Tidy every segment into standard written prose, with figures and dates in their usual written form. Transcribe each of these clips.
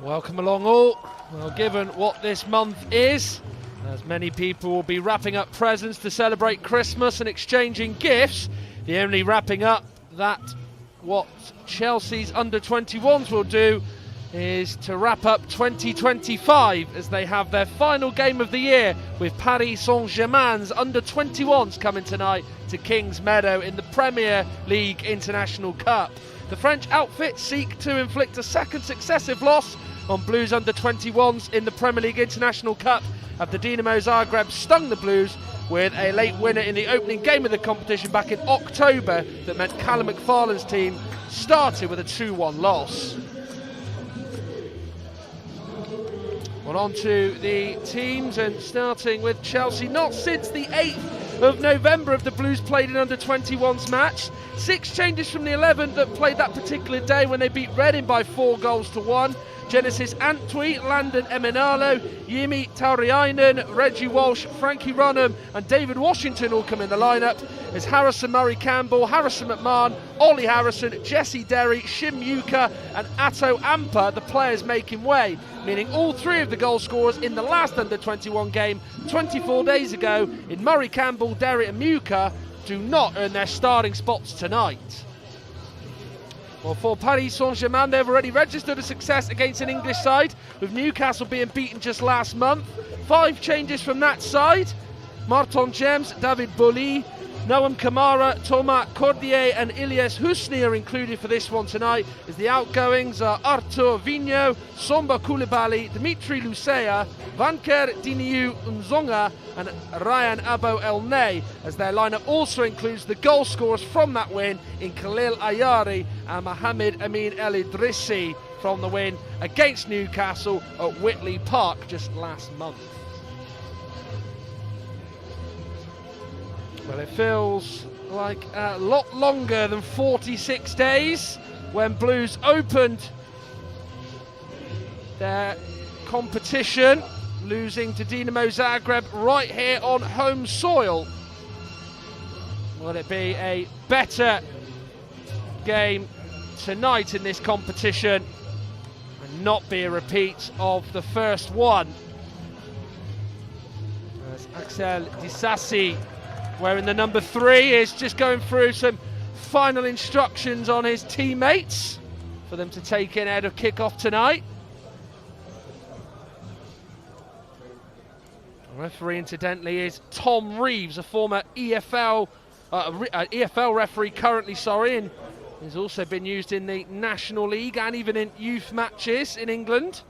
Welcome along all. Well, given what this month is, as many people will be wrapping up presents to celebrate Christmas and exchanging gifts, the only wrapping up that what Chelsea's under-21s will do is to wrap up 2025 as they have their final game of the year with Paris Saint-Germain's under-21s coming tonight to Kingsmeadow in the Premier League International Cup. The French outfit seek to inflict a second successive loss on Blues under-21s in the Premier League International Cup after Dinamo Zagreb stung the Blues with a late winner in the opening game of the competition back in October that meant Callum McFarlane's team started with a 2-1 loss. Well, on to the teams, and starting with Chelsea. Not since the 8th of November have the Blues played an under-21s match. 6 changes from the 11 that played that particular day when they beat Reading by 4-1. Genesis Antwi, Landon Emenalo, Yimi Tauriainen, Reggie Walsh, Frankie Runham and David Washington all come in the lineup as Harrison Murray-Campbell, Harrison McMahon, Ollie Harrison, Jesse Derry, Shim Yuka and Atto Ampa, the players making way, meaning all 3 of the goal scorers in the last under-21 game 24 days ago in Murray-Campbell, Derry and Muka do not earn their starting spots tonight. Well, for Paris Saint-Germain, they've already registered a success against an English side, with Newcastle being beaten just last month. 5 changes from that side. Martin James, David Boly, Noam Kamara, Thomas Cordier and Ilyas Husni are included for this one tonight, as the outgoings are Artur Vigno, Somba Koulibaly, Dimitri Lucia, Vanker Diniu Nzonga and Ryan Abo El Ney, as their lineup also includes the goal scorers from that win in Khalil Ayari and Mohamed Amin El Idrissi from the win against Newcastle at Whitley Park just last month. Well, it feels like a lot longer than 46 days when Blues opened their competition, losing to Dinamo Zagreb right here on home soil. Will it be a better game tonight in this competition and not be a repeat of the first one? As Axel Disasi, wearing the number 3, is just going through some final instructions on his teammates for them to take in ahead of kick-off tonight. The referee, incidentally, is Tom Reeves, a former EFL referee currently, and he's also been used in the National League and even in youth matches in England.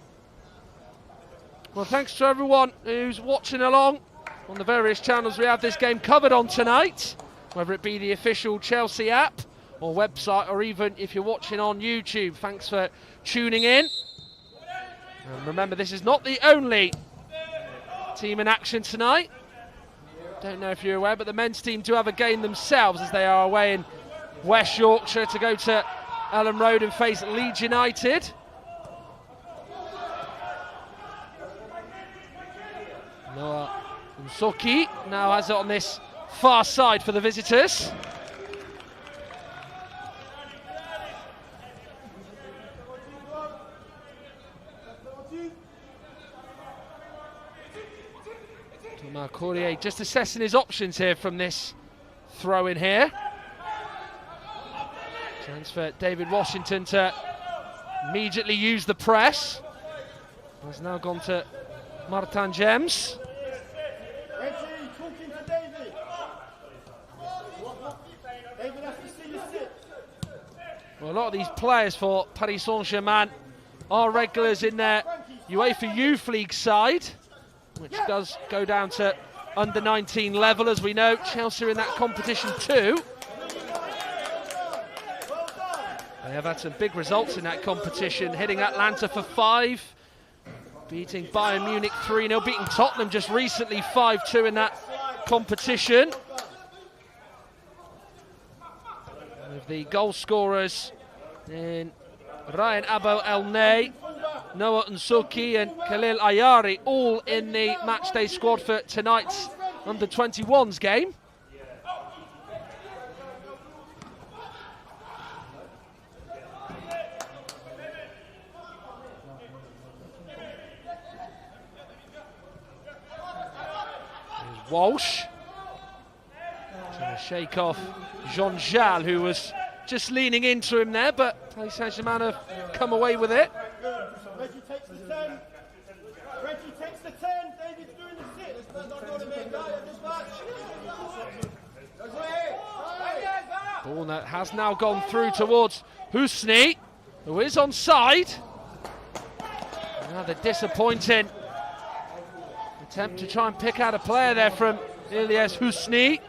Well, thanks to everyone who's watching along on the various channels we have this game covered on tonight, whether it be the official Chelsea app or website, or even if you're watching on YouTube. Thanks for tuning in. And remember, this is not the only team in action tonight. Don't know if you're aware, but the men's team do have a game themselves as they are away in West Yorkshire to go to Elland Road and face Leeds United. Noah Nsoki now has it on this far side for the visitors. Thomas Cordier just assessing his options here from this throw in here. Chance for David Washington to immediately use the press. He's now gone to Martin James. Well, a lot of these players for Paris Saint-Germain are regulars in their UEFA Youth League side, which does go down to under-19 level, as we know. Chelsea are in that competition too. They have had some big results in that competition, hitting Atlanta for 5, beating Bayern Munich 3-0, beating Tottenham just recently 5-2 in that competition. With the goal scorers in Ryan Abo El Ney, Noah Nsoki and Khalil Ayari all in the matchday squad for tonight's under-21s game. Walsh trying to shake off Jean-Jal, who was just leaning into him there, but Paris Saint-Germain have come away with it. Reggie takes the 10. Reggie takes the 10. David's doing the 6. That's not going to be a guy at this match. Ball that has now gone through towards Husni, who is onside. Another disappointing attempt to try and pick out a player there from Ilyas Husni.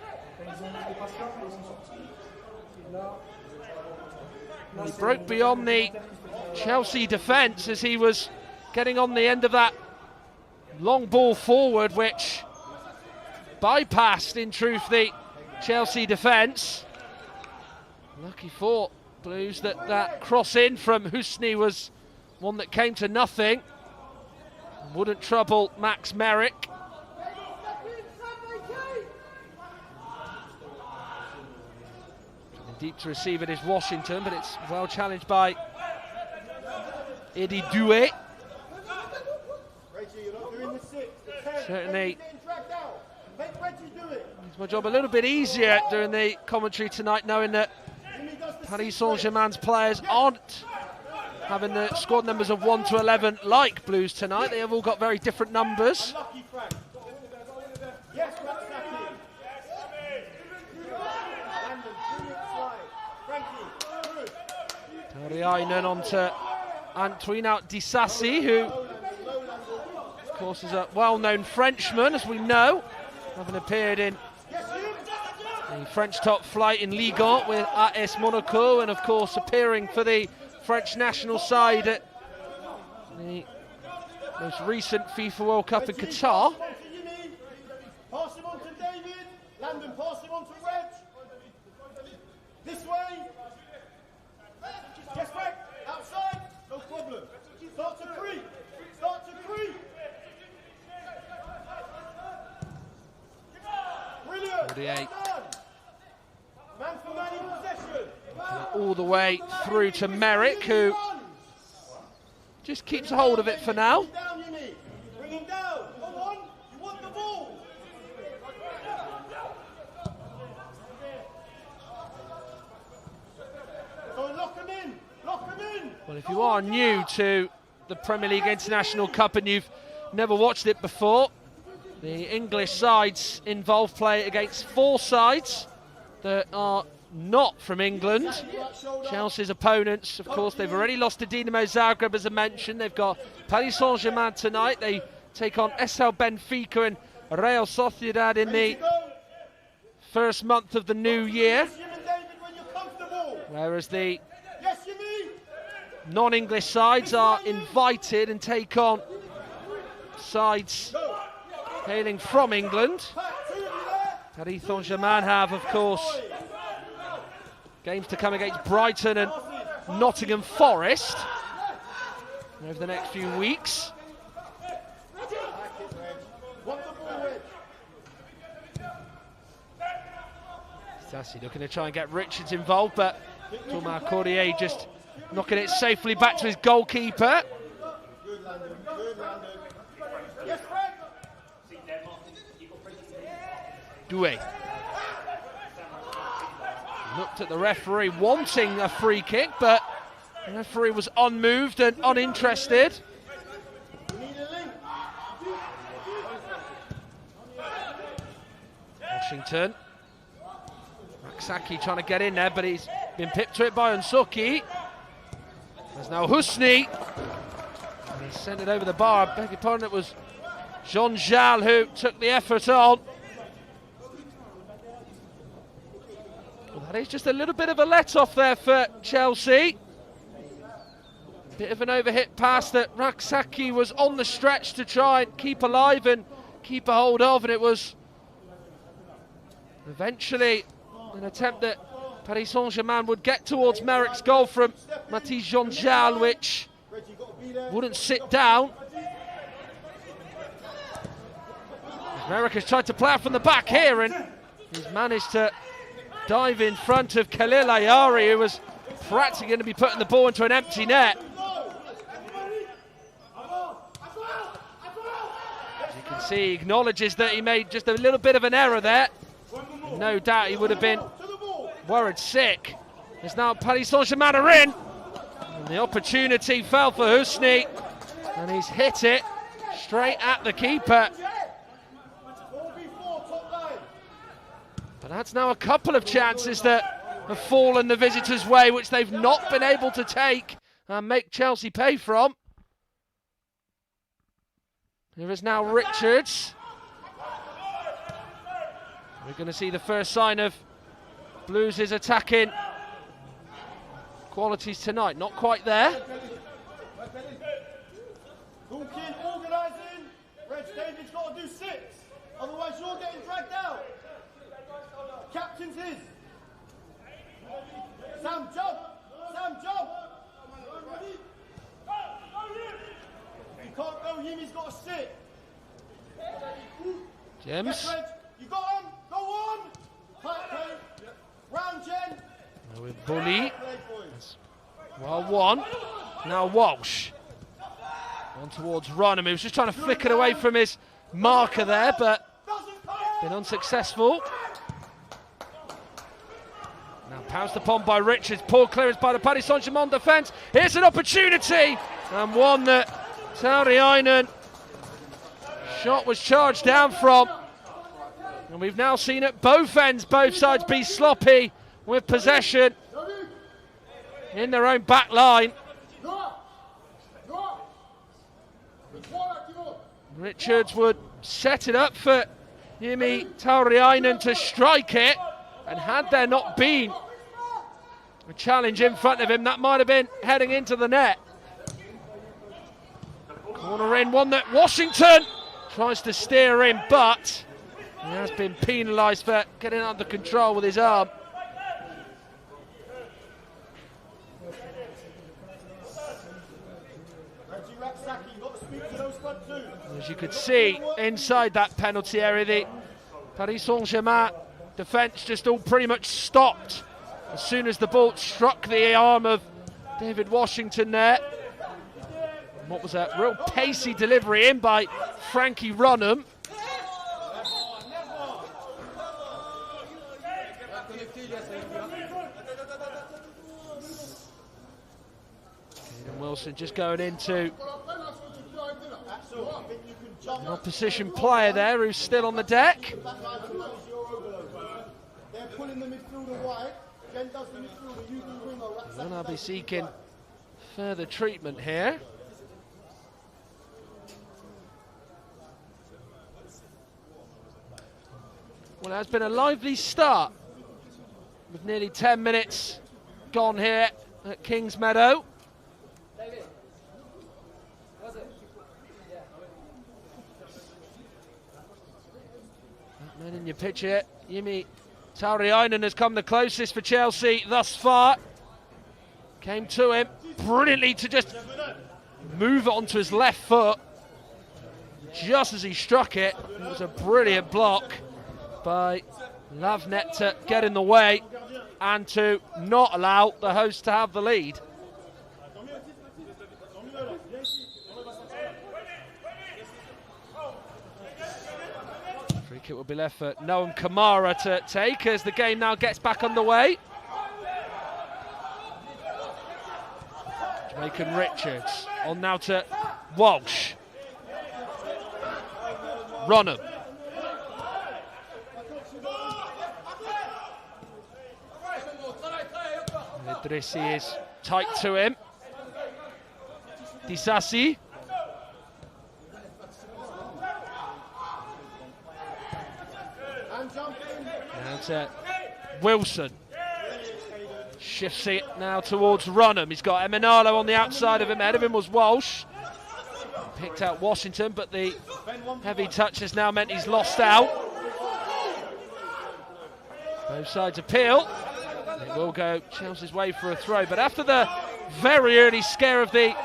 He broke beyond the Chelsea defence as he was getting on the end of that long ball forward, which bypassed, in truth, the Chelsea defence. Lucky for Blues that that cross in from Husni was one that came to nothing. Wouldn't trouble Max Merrick. Deep to receive it is Washington, but it's well challenged by Eddie Doué. Certainly makes my job a little bit easier during the commentary tonight, knowing that Paris Saint-Germain's players aren't having the squad numbers of 1 to 11 like Blues tonight. They have all got very different numbers. Tariainen on to Antoine Dissassi, who of course is a well-known Frenchman, as we know, having appeared in the French top flight in Ligue 1 with AS Monaco, and of course appearing for the French national side at the most recent FIFA World Cup in Qatar. Pass him on to David. Landon, pass him on to Reg. This way. Yes, Reg. Outside. No problem. Start to creep. Start to creep. Brilliant. 48. Man for man in possession. All the way through to Merrick, who just keeps a hold of it for now. Bring him down. Come on. You want the ball. So lock him in. Lock him in. Well, if you are new to the Premier League International Cup and you've never watched it before, the English sides involved play against 4 sides that are not from England. Chelsea's opponents, of course, they've already lost to Dinamo Zagreb, as I mentioned. They've got Paris Saint-Germain tonight. They take on SL Benfica and Real Sociedad in the first month of the new year. Whereas the non-English sides are invited and take on sides hailing from England. Paris Saint-Germain have, of course, games to come against Brighton and Nottingham Forest over the next few weeks. Sassi looking to try and get Richards involved, but Thomas Cordier just knocking it safely back to his goalkeeper. Good, Landon. Good, Landon. Yes, Doué looked at the referee wanting a free kick, but the referee was unmoved and uninterested. Washington. Raksaki trying to get in there, but he's been pipped to it by Unsuki. There's now Husni. And he sent it over the bar. I beg your pardon, it was Jean-Jal who took the effort on. Well, that is just a little bit of a let-off there for Chelsea. Bit of an overhit pass that Raksaki was on the stretch to try and keep alive and keep a hold of, and it was eventually an attempt that Paris Saint-Germain would get towards Merrick's goal from Mathis Jean-Jal, which wouldn't sit down. Merrick has tried to play out from the back here, and he's managed to dive in front of Khalil Ayari, who was practically going to be putting the ball into an empty net. You can see he acknowledges that he made just a little bit of an error there. No doubt he would have been worried sick. There's now Paris Saint-Germain are in. And the opportunity fell for Husni. And he's hit it straight at the keeper. But that's now a couple of chances that have fallen the visitors' way, which they've not been able to take and make Chelsea pay from. Here is now Richards. We're going to see the first sign of Blues' attacking qualities tonight. Not quite there. Dawkins organising. Reg David's got to do 6. Otherwise you're getting dragged out. Captain's his. Sam, jump. Sam, jump. You can't go, Yimi's got to sit. James. Yes, Reg, you got him. Go on. Tight play. Round, Jen. Now with Bully. Well, one. Now Walsh. On towards Runham. He was just trying to flick it away from his marker there, but been unsuccessful. Now pounced upon by Richards. Poor clearance by the Paris Saint-Germain defence. Here's an opportunity. And one that Tauriainen shot was charged down from. And we've now seen at both ends, both sides be sloppy with possession in their own back line. Richards would set it up for Jimi Tauriainen to strike it, and had there not been a challenge in front of him, that might have been heading into the net. Corner in, one that Washington tries to steer in, but he has been penalised for getting under control with his arm. As you could see, inside that penalty area, the Paris Saint-Germain defence just all pretty much stopped as soon as the ball struck the arm of David Washington there. And what was a real pacey delivery in by Frankie Runham. Wilson just going into an opposition player there who's still on the deck. And I'll be seeking further treatment here. Well, it has been a lively start with nearly 10 minutes gone here at Kingsmeadow. Man in your picture, Jimi Tauriainen has come the closest for Chelsea thus far. Came to him brilliantly to just move it onto his left foot. Just as he struck it, it was a brilliant block by Lavnet to get in the way and to not allow the host to have the lead. Free kick will be left for Noam Kamara to take as the game now gets back underway. Jamaican Richards on now to Walsh. Runham. Idrissi is tight to him. Disasi. Now to Wilson. Shifts it now towards Runham. He's got Emenalo on the outside of him. Ahead of him was Walsh. Picked out Washington, but the heavy touch has now meant he's lost out. Both sides appeal. It will go Chelsea's way for a throw. But after the very early scare of the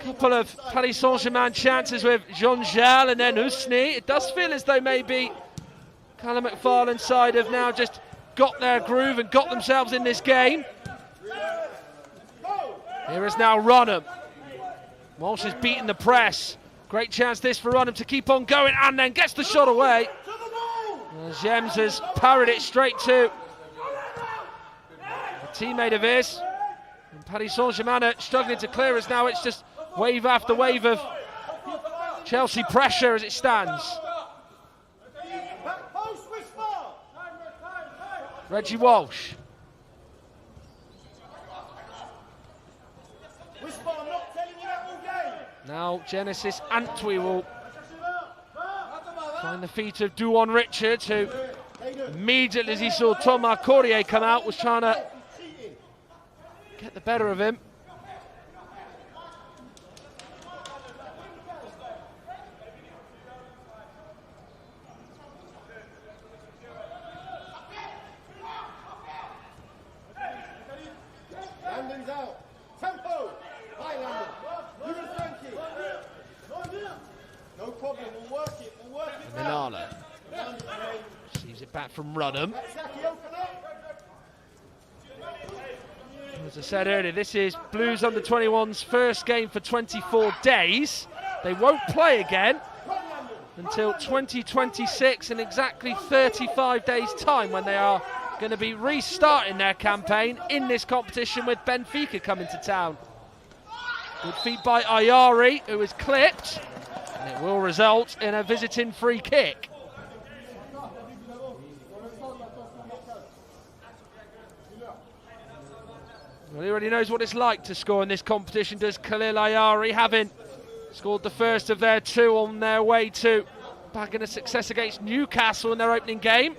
couple of Paris Saint-Germain chances with Jean-Jal and then Husni, it does feel as though maybe Callum McFarlane's side have now just got their groove and got themselves in this game. Here is now Runham. Walsh has beaten the press. Great chance this for Runham to keep on going, and then gets the shot away. James has parried it straight to a teammate of his. And Paris Saint-Germain struggling to clear us now. It's just wave after wave of Chelsea pressure as it stands. Reggie Walsh. Now Genesis Antwi will find the feet of Duon Richards, who immediately as he saw Thomas Courrier come out was trying to get the better of him. Landon's out. Tempo. Hi, Landon. No problem. We'll work it. We'll work it. Minala receives it back from Runham. As I said earlier, this is Blues under 21's first game for 24 days. They won't play again until 2026 in exactly 35 days' time, when they are going to be restarting their campaign in this competition with Benfica coming to town. Good feet by Ayari, who is clipped, and it will result in a visiting free kick. Well, he already knows what it's like to score in this competition, does Khalil Ayari, having scored the first of their two on their way to bagging a success against Newcastle in their opening game.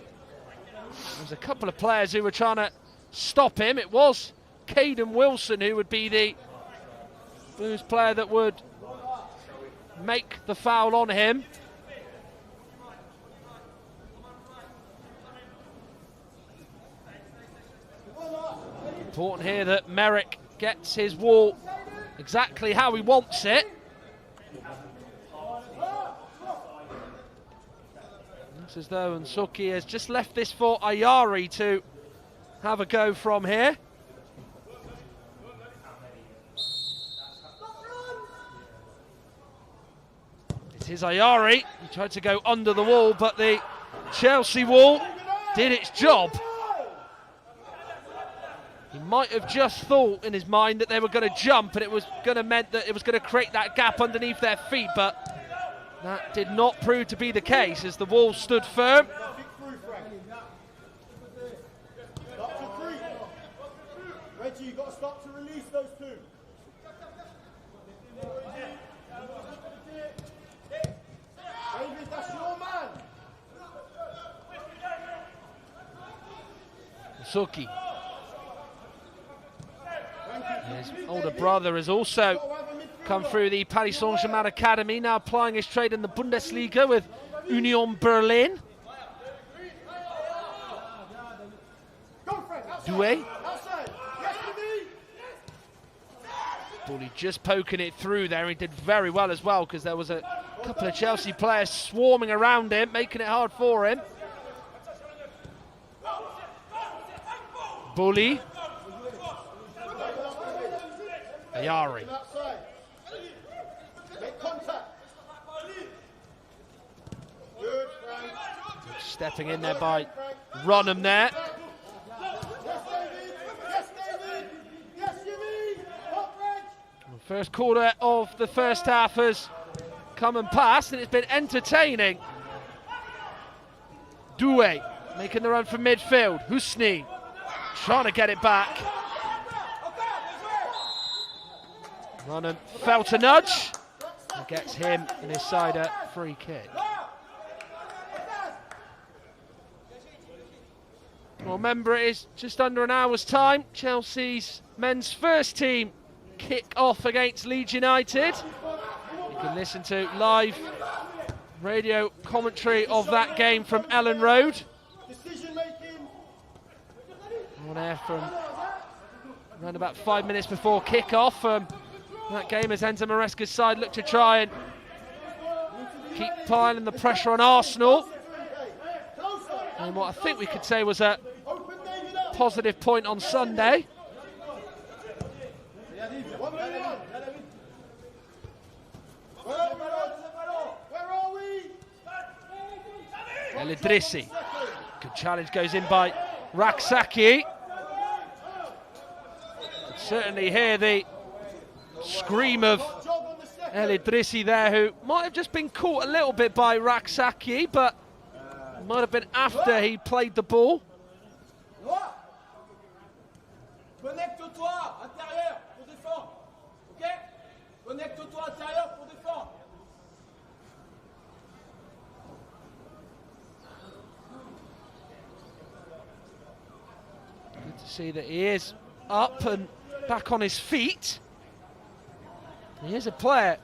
There's a couple of players who were trying to stop him. It was Caden Wilson who would be the Blues player that would make the foul on him. Important here that Merrick gets his wall exactly how he wants it. Looks as though Nsuki has just left this for Ayari to have a go from here. It is Ayari. He tried to go under the wall, but the Chelsea wall did its job. He might have just thought in his mind that they were going to jump, and it was going to meant that it was going to create that gap underneath their feet, but that did not prove to be the case as the wall stood firm. Reggie, you've got to start to release those two. David, that's your man. Suki. His older brother has also come through the Paris Saint-Germain Academy, now applying his trade in the Bundesliga with Union Berlin. Doué. Bully just poking it through there. He did very well as well, because there was a couple of Chelsea players swarming around him, making it hard for him. Bully. Ayari. Stepping in there by Runham there. First quarter of the first half has come and passed, and it's been entertaining. Doué making the run from midfield. Husni trying to get it back. Runham felt a nudge and gets him and his side a free kick. Well, remember, it is just under an hour's time. Chelsea's men's first team kick off against Leeds United. You can listen to live radio commentary of that game from Ellen Road. On air from around about 5 minutes before kick-off. That game as Enzo Maresca's side looked to try and keep piling the pressure on Arsenal. And what I think we could say was a positive point on Sunday. El Idrissi. Good challenge goes in by Raksaki. Certainly hear the scream of El Idrissi there, who might have just been caught a little bit by Raksaki, but might have been after he played the ball. Connecte-toi intérieur pour défendre. OK? Connecte-toi intérieur pour défendre. Good to see that he is up and back on his feet. He is a player,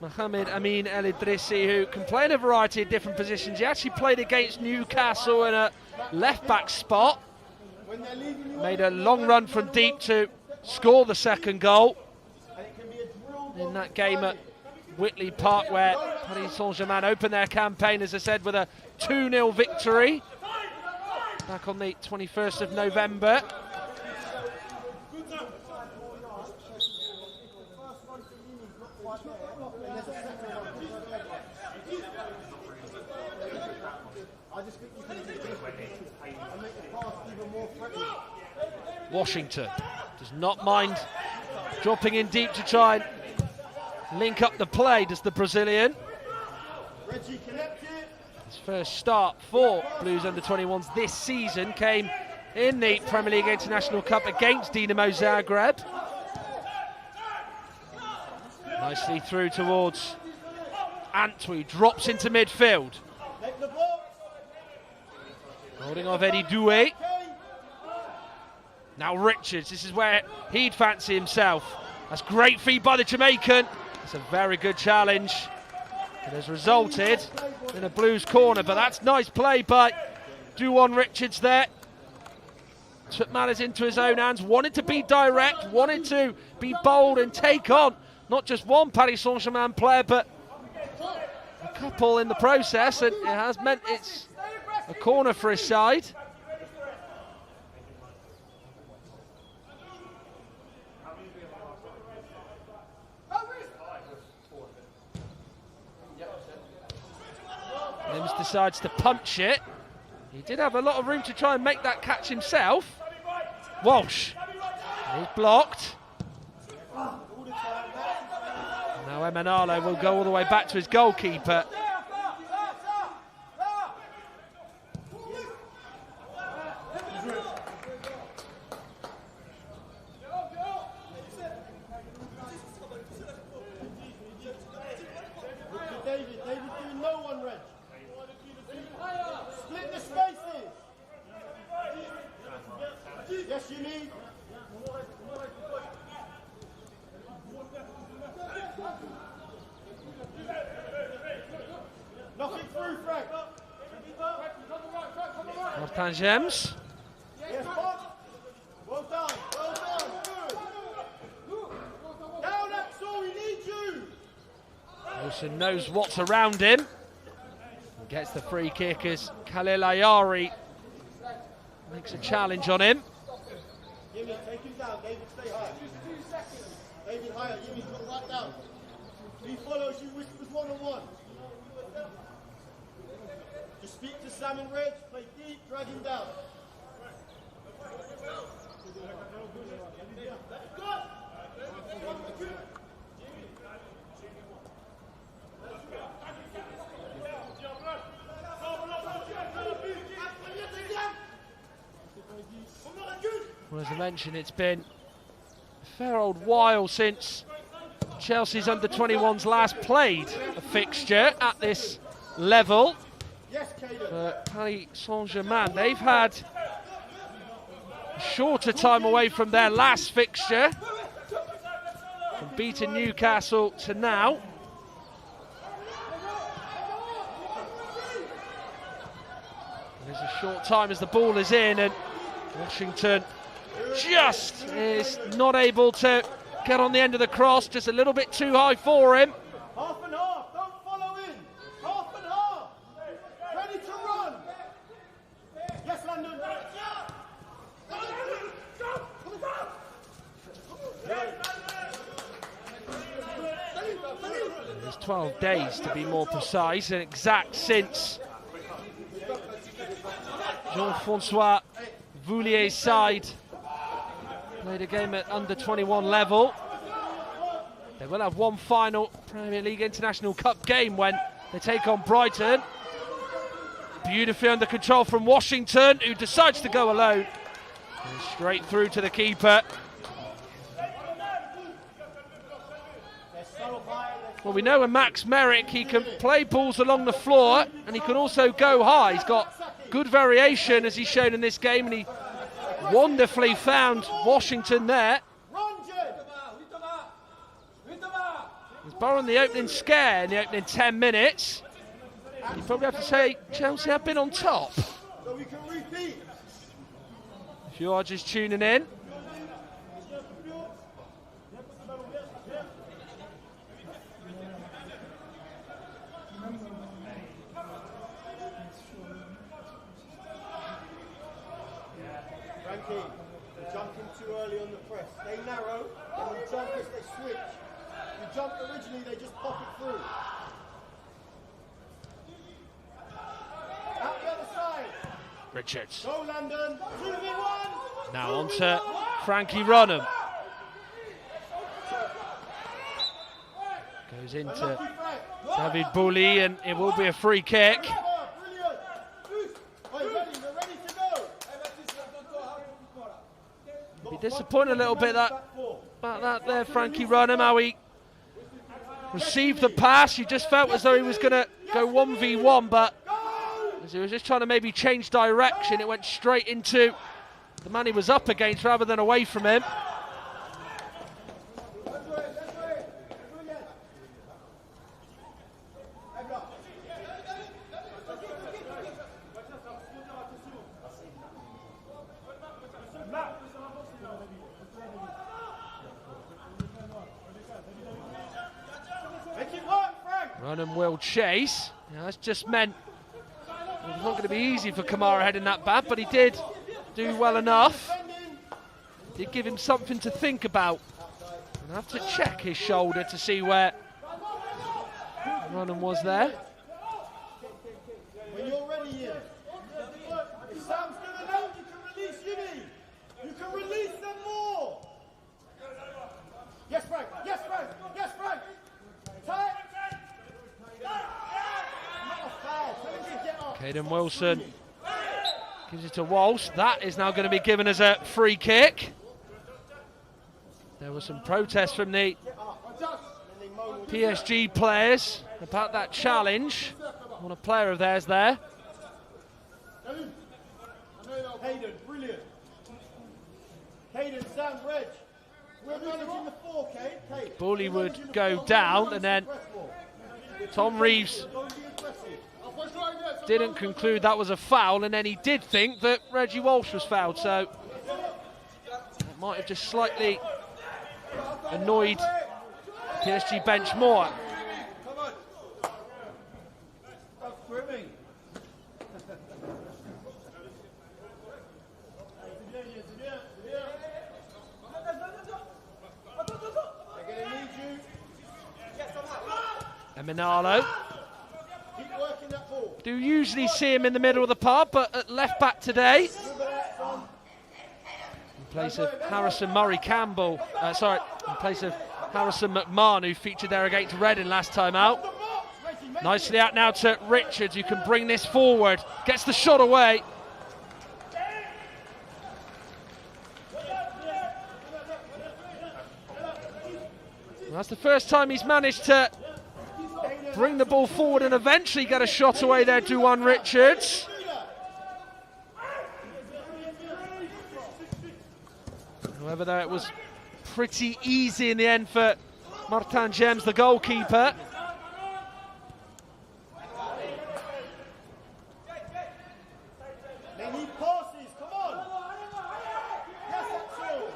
Mohamed Amin El Idrissi, who can play in a variety of different positions. He actually played against Newcastle in a left-back spot. Made a long run from deep to score the second goal in that game at Whitley Park, where Paris Saint-Germain opened their campaign, as I said, with a 2-0 victory back on the 21st of November. Washington does not mind dropping in deep to try and link up the play, does the Brazilian. His first start for Blues under-21s this season came in the Premier League International Cup against Dinamo Zagreb. Nicely through towards Antwi, drops into midfield. Holding off Eddie Doué. Now Richards, this is where he'd fancy himself. That's great feed by the Jamaican. It's a very good challenge. It has resulted in a Blues corner, but that's nice play by Duwan Richards there. Took matters into his own hands, wanted to be direct, wanted to be bold and take on not just one Paris Saint-Germain player, but a couple in the process, and it has meant it's a corner for his side. Mims decides to punch it. He did have a lot of room to try and make that catch himself. Walsh, he's blocked. Now Emanalo will go all the way back to his goalkeeper. Yes, you need. Nothing through, Frank. Martin James. Yes, Bob. Well done. Well done. Good. Down, Axel. We need you. Wilson knows what's around him. Gets the free kick as Khalil Ayari makes a challenge on him. Jimmy, take him down. David, stay high. David, higher. Jimmy, drop right down. He follows you, whispers one-on-one. Just speak to Sam and Reg, play deep, drag him down. Well, as I mentioned, it's been a fair old while since Chelsea's under-21s last played a fixture at this level. But Paris Saint-Germain, they've had a shorter time away from their last fixture, from beating Newcastle to now. There's a short time as the ball is in, and Washington just is not able to get on the end of the cross, just a little bit too high for him. Half and half, don't follow in. Half and half. Ready to run. Yes, London. There's 12 days to be more precise and exact since Jean-Francois Voulier's side played a game at under 21 level. They will have one final Premier League International Cup game when they take on Brighton. Beautifully under control from Washington, who decides to go alone. And straight through to the keeper. Well, we know with Max Merrick, he can play balls along the floor and he can also go high. He's got good variation, as he's shown in this game, and he wonderfully found Washington there. He's borrowing the opening scare in the opening 10 minutes. You probably have to say Chelsea have been on top. If you are just tuning in. Frankie, you're jumping too early on the press. They narrow, and when you jump as they switch. You jump originally, they just pop it through. Out the other side. Richards. Go London. 2v1. Now on to Frankie Runham. Goes into David Bouli, and it will be a free kick. Be disappointed a little bit about that there, Frankie Runham, how he received the pass. You just felt as though he was going to go 1v1, but as he was just trying to maybe change direction, it went straight into the man he was up against rather than away from him. Runham will chase. Now, that's just meant it was not going to be easy for Kamara heading that bad, but he did do well enough. Did give him something to think about. And have to check his shoulder to see where Runham was there. When you're ready here, if Sam's going to load, you can release Yumi. You can release them more. Yes, Frank. Yes, Frank. Yes, Frank. Tight. Caden Wilson gives it to Walsh. That is now going to be given as a free kick. There was some protest from the PSG players about that challenge on a player of theirs there. Hayden, brilliant. Hayden, Sam, Reg. We're managing the 4K. Bouli would go down, and then Tom Reeves didn't conclude that was a foul, and then he did think that Reggie Walsh was fouled, so it might have just slightly annoyed PSG bench more. Eminalo. Do usually see him in the middle of the park, but at left back today, in place of Harrison Murray Campbell, in place of Harrison McMahon, who featured there against Reading last time out. Nicely out now to Richards, who can bring this forward, gets the shot away. Well, that's the first time he's managed to bring the ball forward and eventually get a shot away there, Duan Richards. However, though, it was pretty easy in the end for Martin James, the goalkeeper. They need passes, come on. Yes, Axel.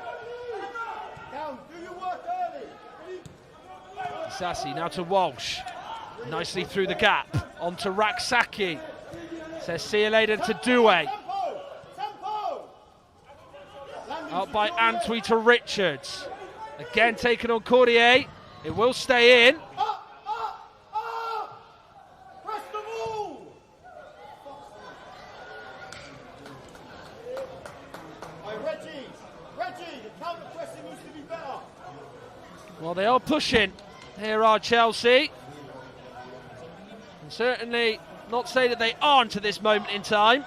Down, do your work early. Sassi now to Walsh. Nicely through the gap, onto Raksaki. Says see you later to Due. Out by Antwi to Richards. Again taken on Courtier. It will stay in. Press the ball. Well, they are pushing. Here are Chelsea. And certainly not say that they aren't at this moment in time.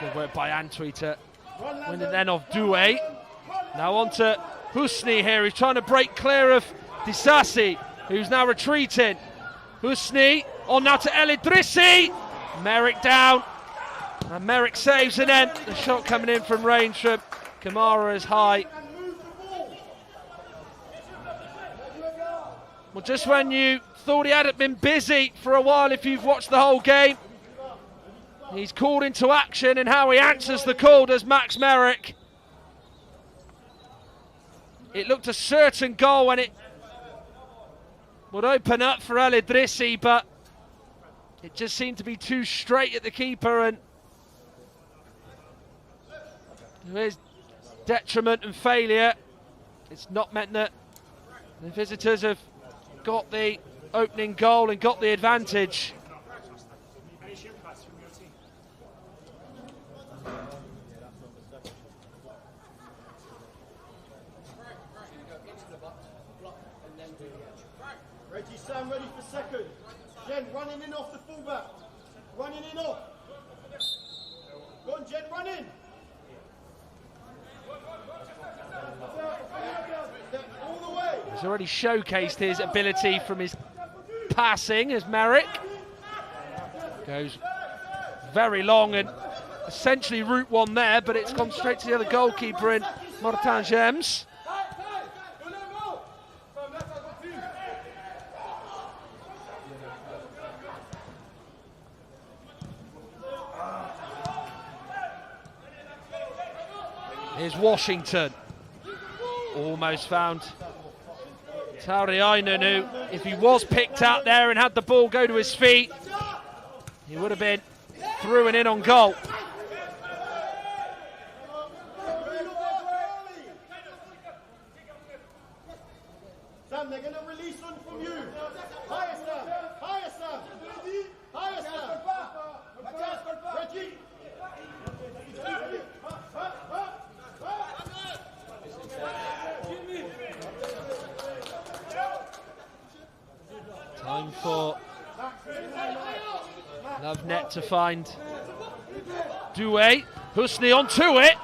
Good work by Antwi to win it then off Doué. Now on to Husni here. He's trying to break clear of Disasi, who's now retreating. Husni on now to El Idrissi. Merrick down. And Merrick saves, and then the shot coming in from range from Kamara is high. Well, just when you thought he hadn't been busy for a while, if you've watched the whole game, he's called into action, and how he answers the call does Max Merrick. It looked a certain goal, and it would open up for El Idrissi, but it just seemed to be too straight at the keeper, and to his detriment and failure, it's not meant that the visitors have got the opening goal and got the advantage. Reggie Sam ready for second. Jen running in off the fullback. Running in off. Go on, Jen, run in. All the way. He's already showcased his ability from his passing as Merrick goes very long and essentially route one there, but it's gone straight to the other goalkeeper in Martin James. Here's Washington. Almost found Tauriainen, who, if he was picked out there and had the ball go to his feet, he would have been through and in on goal. Sam, they're going to release one from you. Higher, Sam. Higher, Sam. Higher, Sam. Reggie. Time for Lovenet to find Doué. Husni onto it.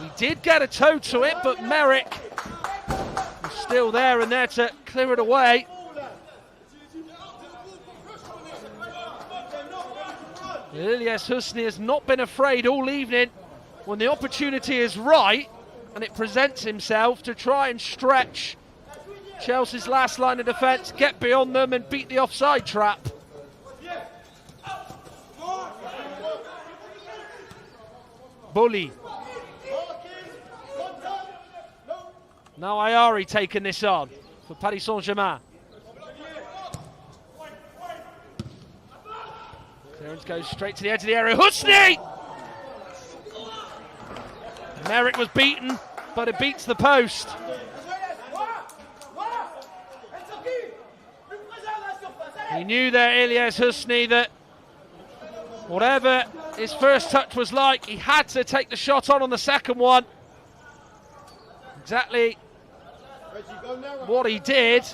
He did get a toe to it, but Merrick was still there and there to clear it away. Ilyas Husni has not been afraid all evening when the opportunity is right and it presents himself to try and stretch Chelsea's last line of defence, get beyond them and beat the offside trap. Bully. Now Ayari taking this on for Paris Saint-Germain. Clearance goes straight to the edge of the area. Husni! Merrick was beaten, but it beats the post. He knew there, Ilyas Husni, that whatever his first touch was like, he had to take the shot on the second one. Exactly what he did.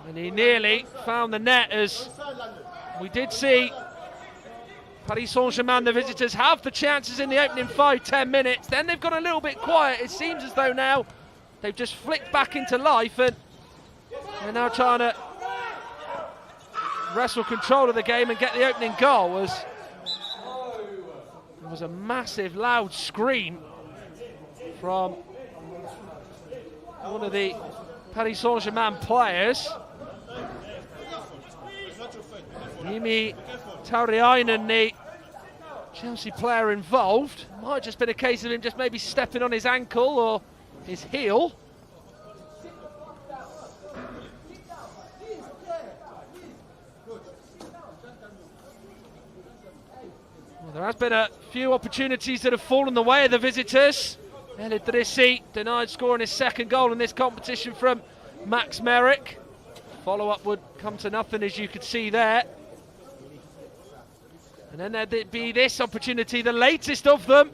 And he nearly found the net, as we did see Paris Saint-Germain, the visitors, have the chances in the opening 5-10 minutes. Then they've got a little bit quiet. It seems as though now they've just flicked back into life, and they're now trying to wrestle control of the game and get the opening goal. There was a massive loud scream from one of the Paris Saint-Germain players. Yimi Tauriainen, the Chelsea player involved. Might have just been a case of him just maybe stepping on his ankle or his heel. Well, there has been a few opportunities that have fallen the way of the visitors. El Idrissi denied scoring his second goal in this competition from Max Merrick. Follow-up would come to nothing, as you could see there. And then there'd be this opportunity, the latest of them.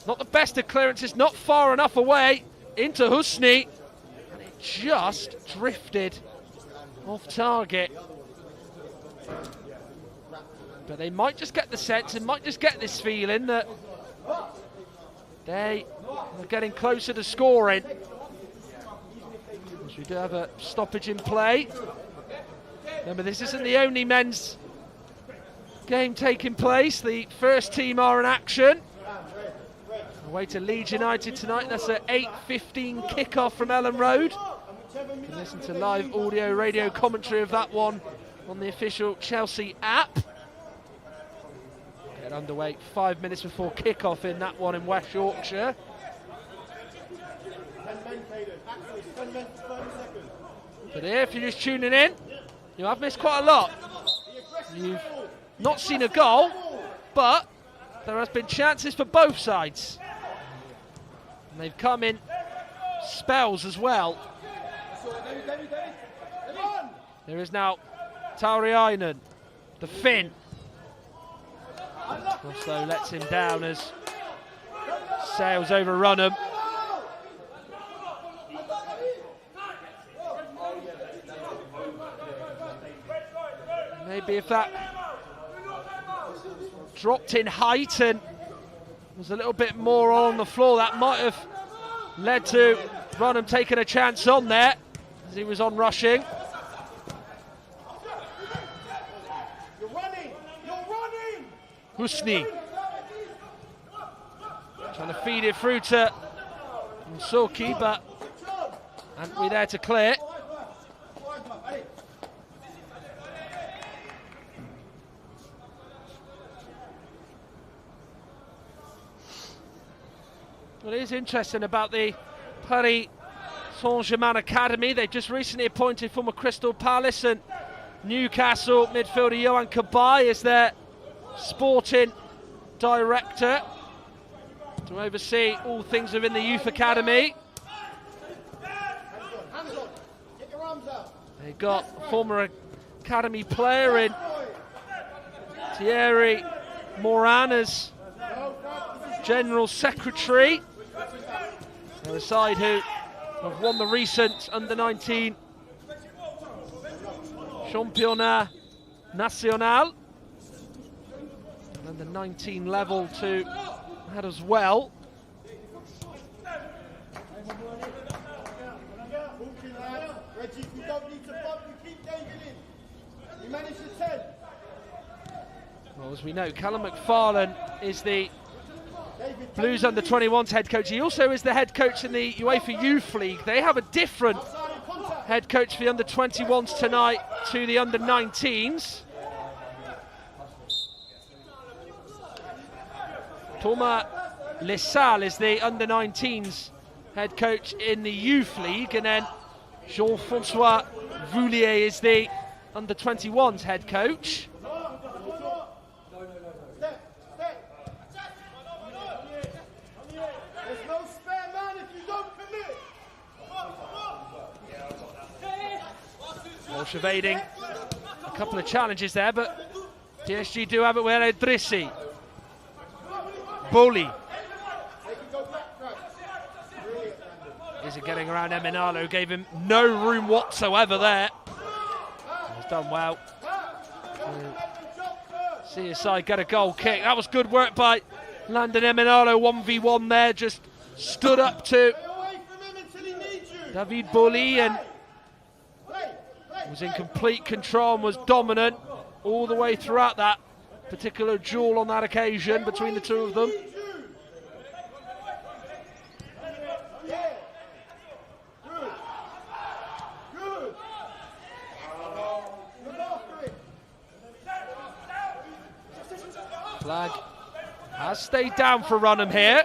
Not the best of clearances, not far enough away into Husni. And it just drifted off target. But they might just get the sense and might just get this feeling that they are getting closer to scoring. As we do have a stoppage in play. Remember, this isn't the only men's game taking place. The first team are in action. Away to Leeds United tonight. That's an 8:15 kickoff from Ellen Road. You can listen to live audio, radio commentary of that one on the official Chelsea app. Get underway 5 minutes before kickoff in that one in West Yorkshire. But here, if you're just tuning in, you have missed quite a lot. You've not seen a goal, but there has been chances for both sides. And they've come in spells as well. There is now Tauriainen, the Finn. Also lets him down as Sales overrun him. Maybe if that dropped in height and was a little bit more on the floor, that might have led to Runham taking a chance on there as he was on rushing. You're running! You're running! Husni trying to feed it through to Soki, but Antwi there to clear. What is interesting about the Paris Saint-Germain Academy, they just recently appointed former Crystal Palace and Newcastle midfielder Johan Cabaye as their sporting director to oversee all things within the youth academy. They got a former academy player in Thierry Moran as General Secretary. They're a side who have won the recent under-19 Championnat National. And the 19 level to that as well. Well, as we know, Callum McFarlane is the Blues under-21s head coach. He also is the head coach in the UEFA Youth League. They have a different head coach for the under-21s tonight to the under-19s. Thomas Lessal is the under-19s head coach in the Youth League, and then Jean-Francois Voulier is the under-21s head coach. Walsh evading a couple of challenges there, but PSG do have it with Edrissi. Bully. Is it getting around Eminalo? Gave him no room whatsoever there. He's done well. See his side get a goal kick. That was good work by Landon Eminalo. 1v1 there, just stood up to David Bully and was in complete control and was dominant all the way throughout that particular duel on that occasion between the two of them. Flag has stayed down for Runham here.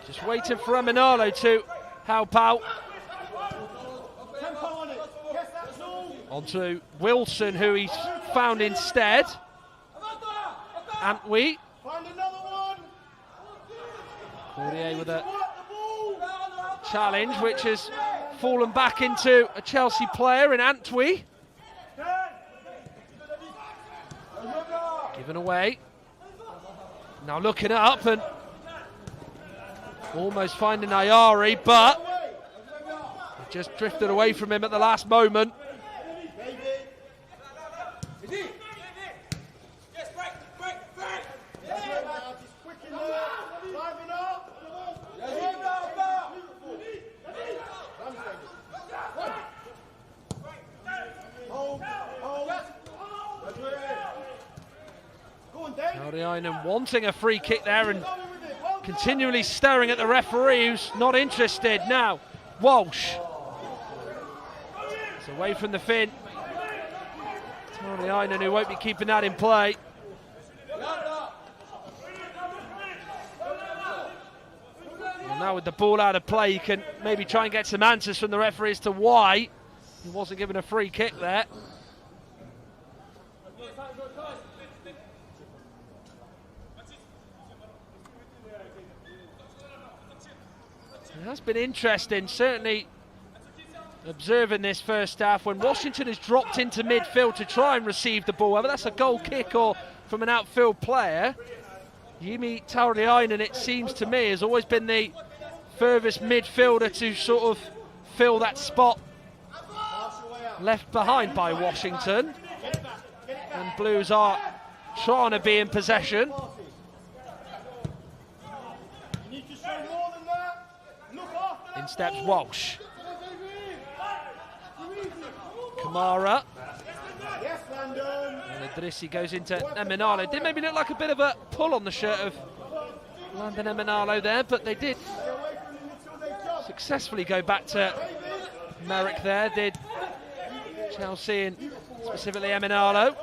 Just waiting for Eminalo to help out. On to Wilson, who he's found instead. Antwi. Cordier with a challenge, which has fallen back into a Chelsea player in Antwi. Given away. Now looking up and almost finding Ayari, but he just drifted away from him at the last moment. Tauriainen wanting a free kick there and continually staring at the referee, who's not interested. Now Walsh, it's away from the Finn. Tauriainen, who won't be keeping that in play. And now with the ball out of play, you can maybe try and get some answers from the referee as to why he wasn't given a free kick there. It has been interesting, certainly observing this first half when Washington has dropped into midfield to try and receive the ball, whether that's a goal kick or from an outfield player. Jimi Tauriainen, it seems to me, has always been the furthest midfielder to sort of fill that spot left behind by Washington. And Blues are trying to be in possession. In steps Walsh. Kamara. And Idrissi goes into Emenalo. Did maybe look like a bit of a pull on the shirt of Landon Emenalo there, but they did successfully go back to Merrick there, did Chelsea and specifically Emenalo.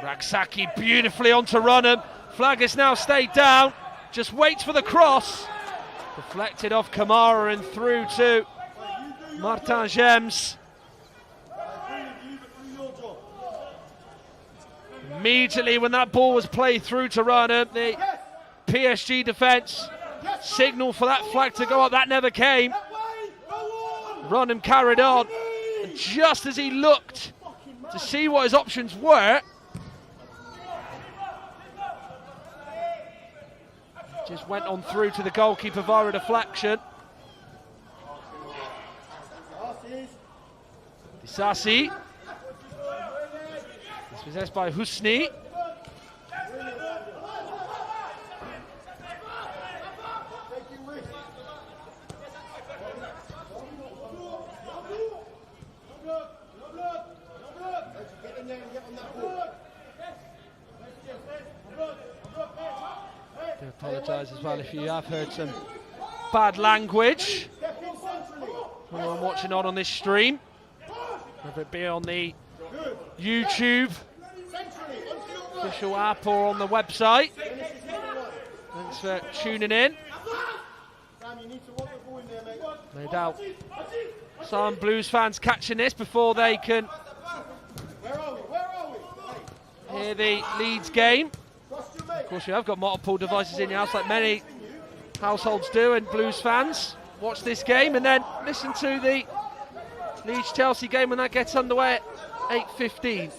Raksaki beautifully onto Runham. Flag has now stayed down. Just waits for the cross. Deflected off Kamara and through to Martin Gems. Immediately when that ball was played through to Runham, the PSG defence signal for that flag to go up. That never came. Runham carried on. And just as he looked to see what his options were, just went on through to the goalkeeper via a deflection. Disasi. Dispossessed by Husni. I apologise as well if you have heard some bad language when I'm watching on this stream, whether it be on the YouTube official app or on the website. Thanks for tuning in. No doubt some Blues fans catching this before they can hear the Leeds game. Of course, you have got multiple devices in your house, like many households do, and Blues fans watch this game and then listen to the Leeds-Chelsea game when that gets underway at 8:15.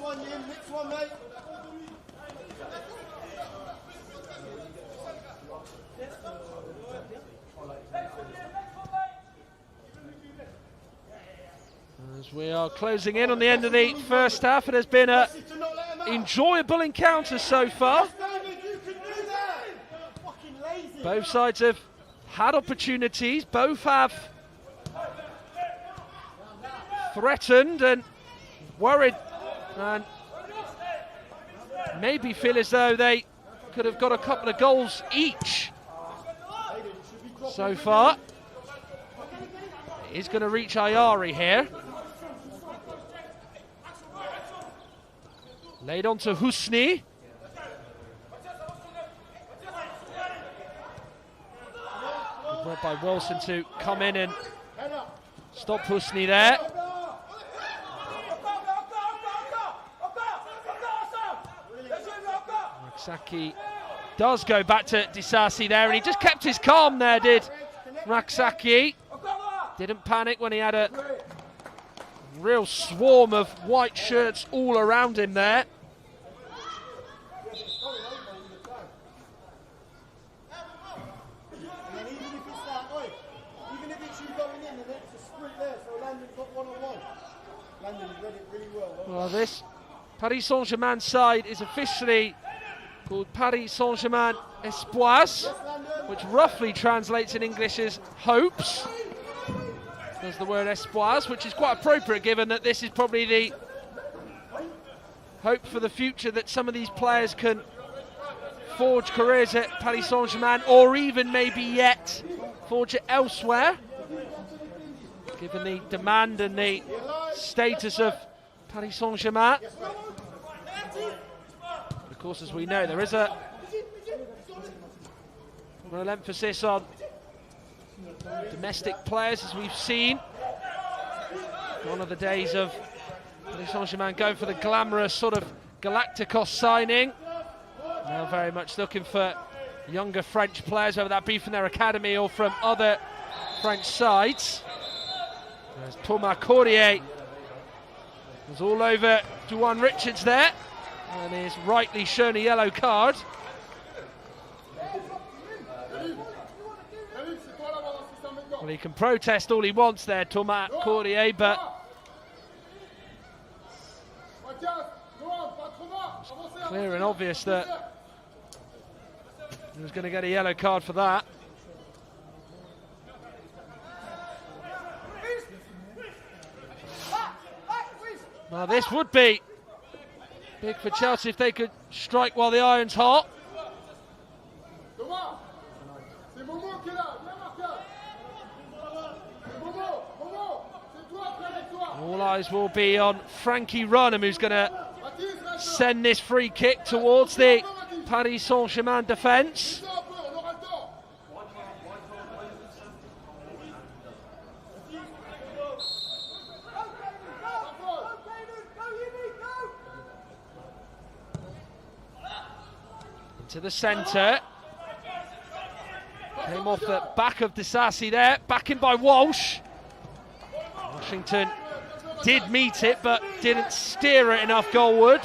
As we are closing in on the end of the first half, it has been an enjoyable encounter so far. Both sides have had opportunities, both have threatened and worried and maybe feel as though they could have got a couple of goals each so far. It is going to reach Ayari here. Laid on to Husni. Brought by Wilson to come in and stop Husni there. Raksaki does go back to Disasi there, and he just kept his calm there, did Raksaki. Didn't panic when he had a real swarm of white shirts all around him there. Well, this Paris Saint-Germain side is officially called Paris Saint-Germain Espoirs, which roughly translates in English as hopes. There's the word espoirs, which is quite appropriate given that this is probably the hope for the future, that some of these players can forge careers at Paris Saint-Germain, or even maybe yet forge it elsewhere, given the demand and the status of Paris Saint-Germain. Of course, as we know, there is a real emphasis on domestic players, as we've seen. One of the days of Paris Saint-Germain going for the glamorous sort of Galacticos signing. Now very much looking for younger French players, whether that be from their academy or from other French sides. There's Thomas Courrier. Was all over Juan Richards there, and is rightly shown a yellow card. Well, he can protest all he wants there, Thomas Courrier, but it's clear and obvious that he was going to get a yellow card for that. Now this would be big for Chelsea if they could strike while the iron's hot. All eyes will be on Frankie Runham, who's going to send this free kick towards the Paris Saint-Germain defence. To the centre. Came off the back of Disasi there. Back in by Walsh. Washington did meet it, but didn't steer it enough goalward.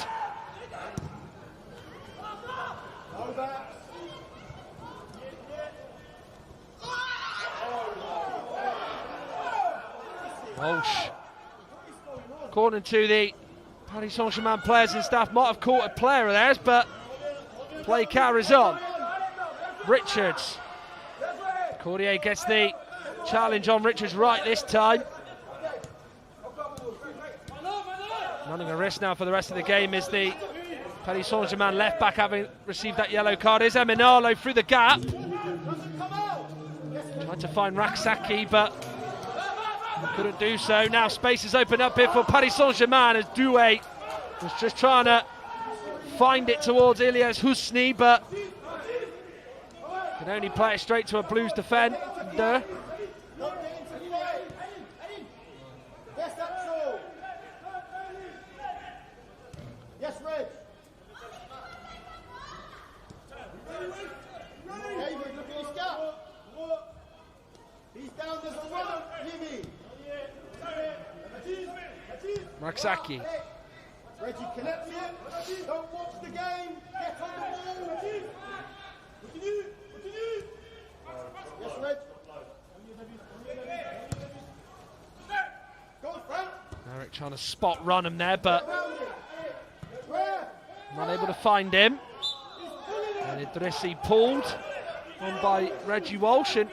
Walsh, according to the Paris Saint-Germain players and staff, might have caught a player of theirs, but play carries on. Richards. Courrier gets the challenge on Richards right this time. Running a risk now for the rest of the game is the Paris Saint-Germain left back, having received that yellow card. Is Eminalo through the gap. Tried to find Raksaki, but couldn't do so. Now space is opened up here for Paris Saint-Germain as Doué was just trying to find it towards Ilyas Husni, but can only play it straight to a Blues defender. Yes, Reg. David, look at his gap. He's down, there's a runner, Jimmy. Raksaki. Reggie connects it. Don't watch the game. Get on the ball. Yes, Reg. Go, Frank. Eric trying to spot Runham there, but not able to find him. And Idrissi pulled on by Reggie Walsh, and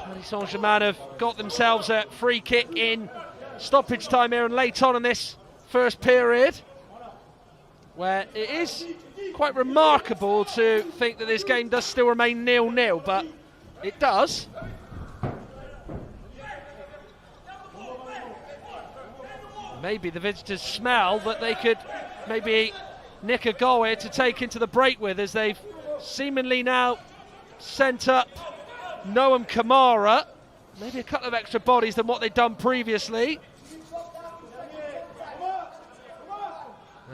Paris Saint-Germain have got themselves a free kick in stoppage time here and late on in this first period, where it is quite remarkable to think that this game does still remain 0-0, but it does. Maybe the visitors smell that they could maybe nick a goal here to take into the break with, as they've seemingly now sent up Noam Kamara. Maybe a couple of extra bodies than what they've done previously.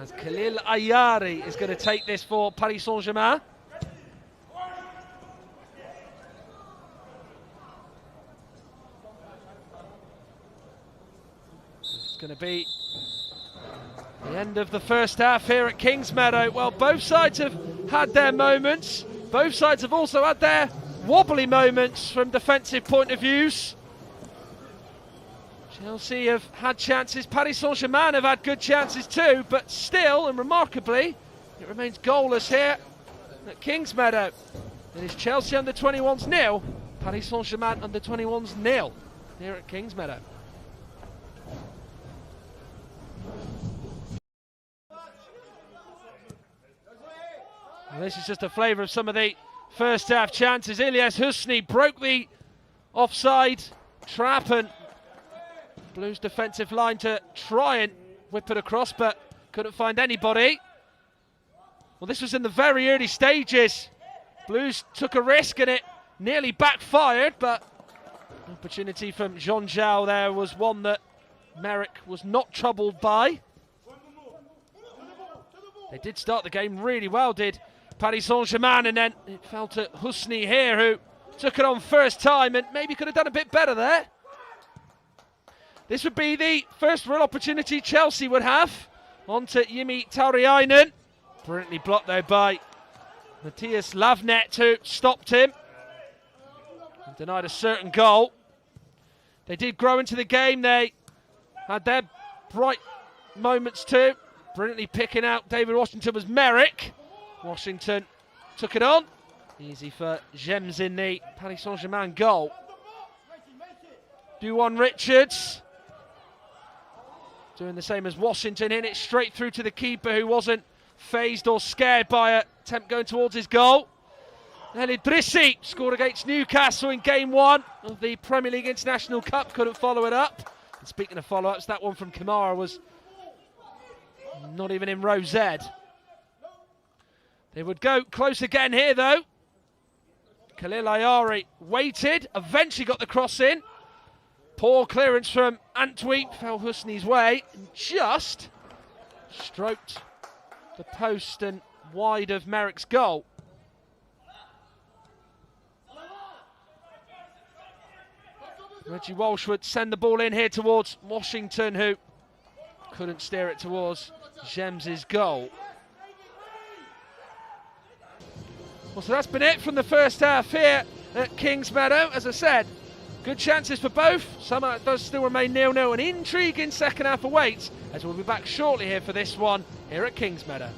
As Khalil Ayari is going to take this for Paris Saint-Germain. going to be the end of the first half here at Kingsmeadow. Well, both sides have had their moments. Both sides have also had their wobbly moments from defensive point of views. Chelsea have had chances. Paris Saint-Germain have had good chances too, but still, and remarkably, it remains goalless here at Kingsmeadow. It is Chelsea under 21s 0, Paris Saint-Germain under 21s 0 here at Kingsmeadow. Well, this is just a flavour of some of the first half chances. Ilyas Husni broke the offside trap, and Blues defensive line to try and whip it across, but couldn't find anybody. Well, this was in the very early stages. Blues took a risk and it nearly backfired, but the opportunity from Jean Zhao there was one that Merrick was not troubled by. They did start the game really well, did Paris Saint-Germain, and then it fell to Husni here, who took it on first time and maybe could have done a bit better there. This would be the first real opportunity Chelsea would have. On to Jimi Tauriainen. Brilliantly blocked though by Matthias Lavnet, who stopped him and denied a certain goal. They did grow into the game. They had their bright moments too. Brilliantly picking out David Washington was Merrick. Washington took it on. Easy for Gems in the Paris Saint-Germain goal. Duwan Richards doing the same as Washington, in it straight through to the keeper, who wasn't phased or scared by an attempt going towards his goal. El Idrissi scored against Newcastle in game 1 of the Premier League International Cup, couldn't follow it up. And speaking of follow-ups, that one from Kamara was not even in row Z. They would go close again here though. Khalil Ayari waited, eventually got the cross in. Poor clearance from Antweep, fell Husni's way, and just stroked the post and wide of Merrick's goal. Reggie Walsh would send the ball in here towards Washington, who couldn't steer it towards Gems's goal. Well, so that's been it from the first half here at Kingsmeadow. As I said, good chances for both. Somehow it does still remain 0-0. An intriguing second half awaits, as we'll be back shortly here for this one here at Kingsmeadow.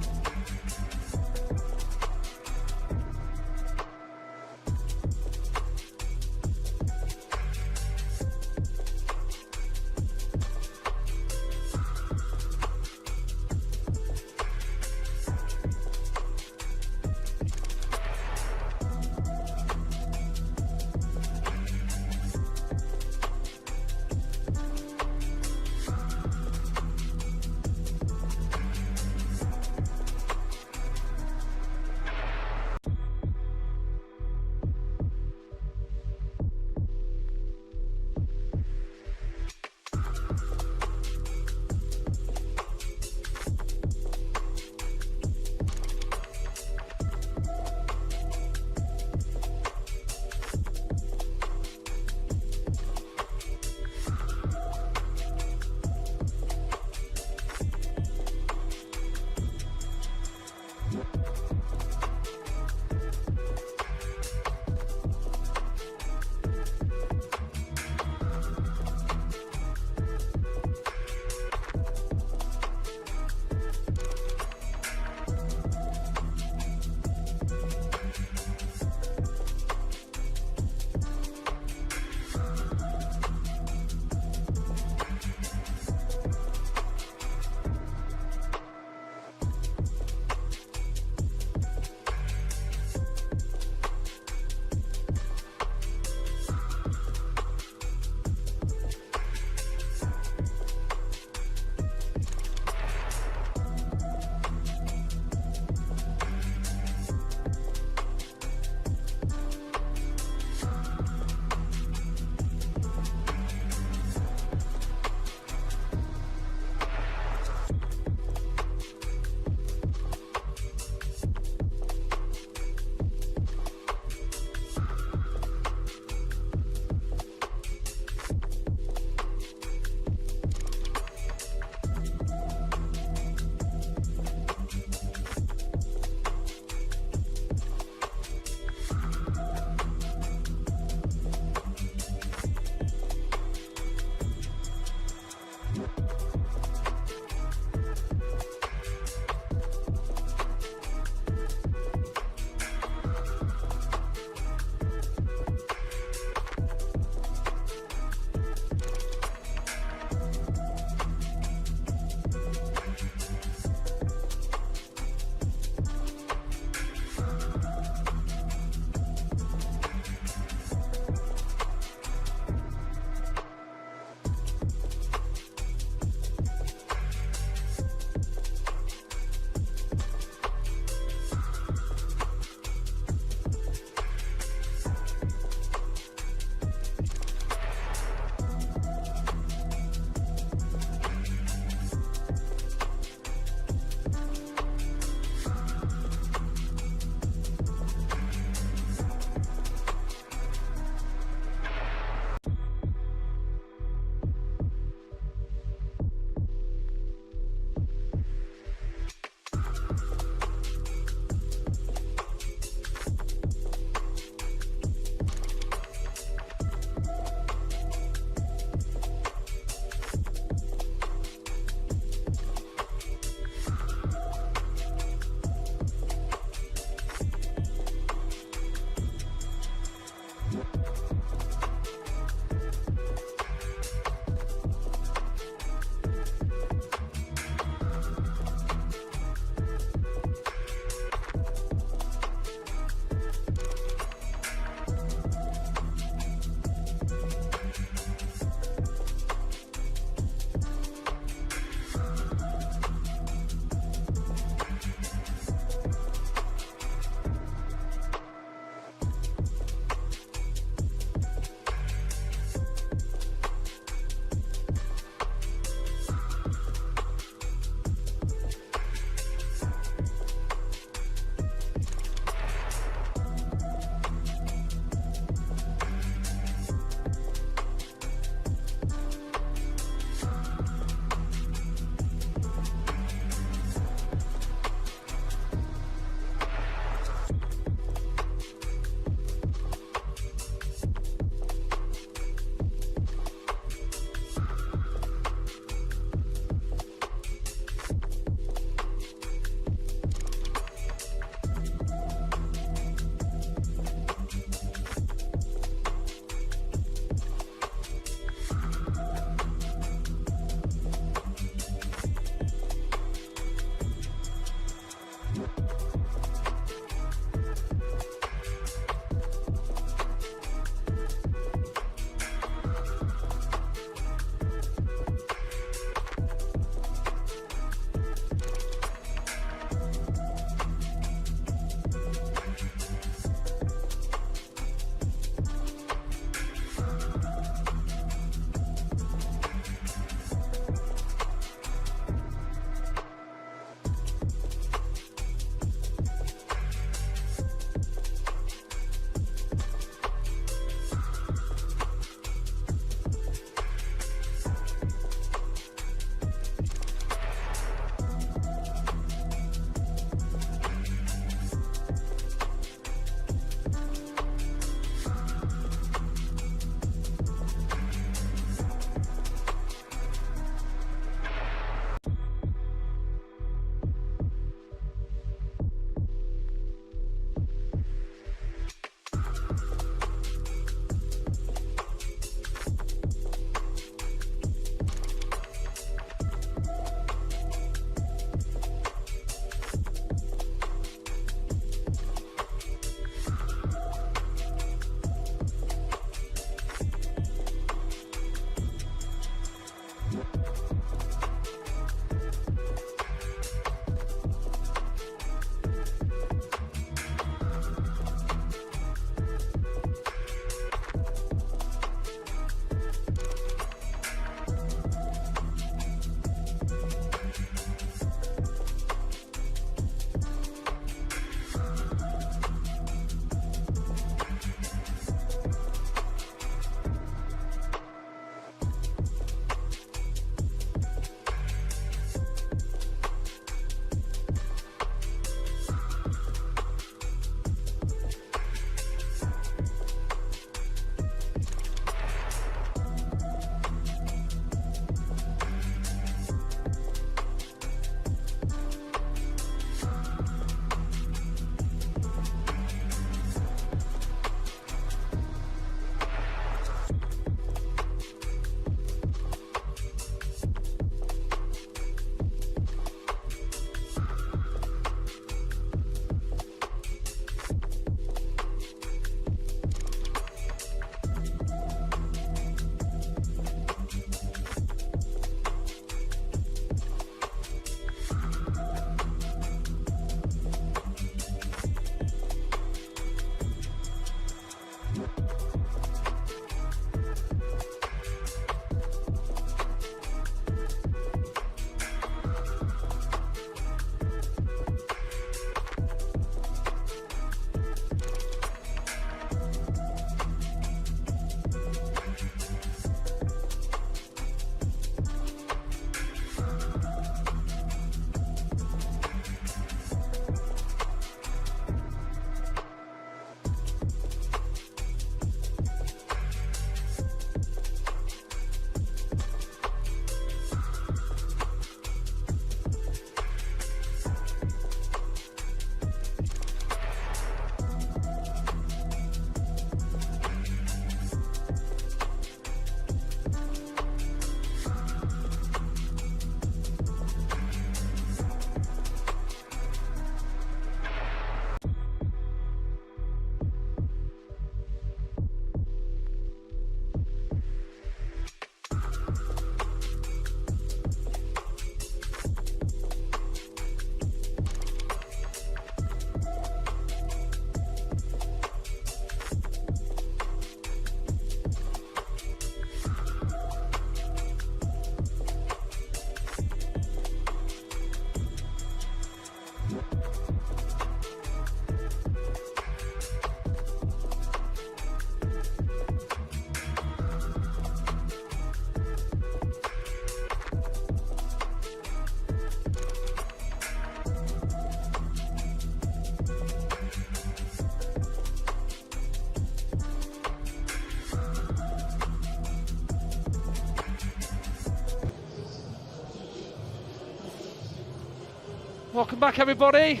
Welcome back, everybody.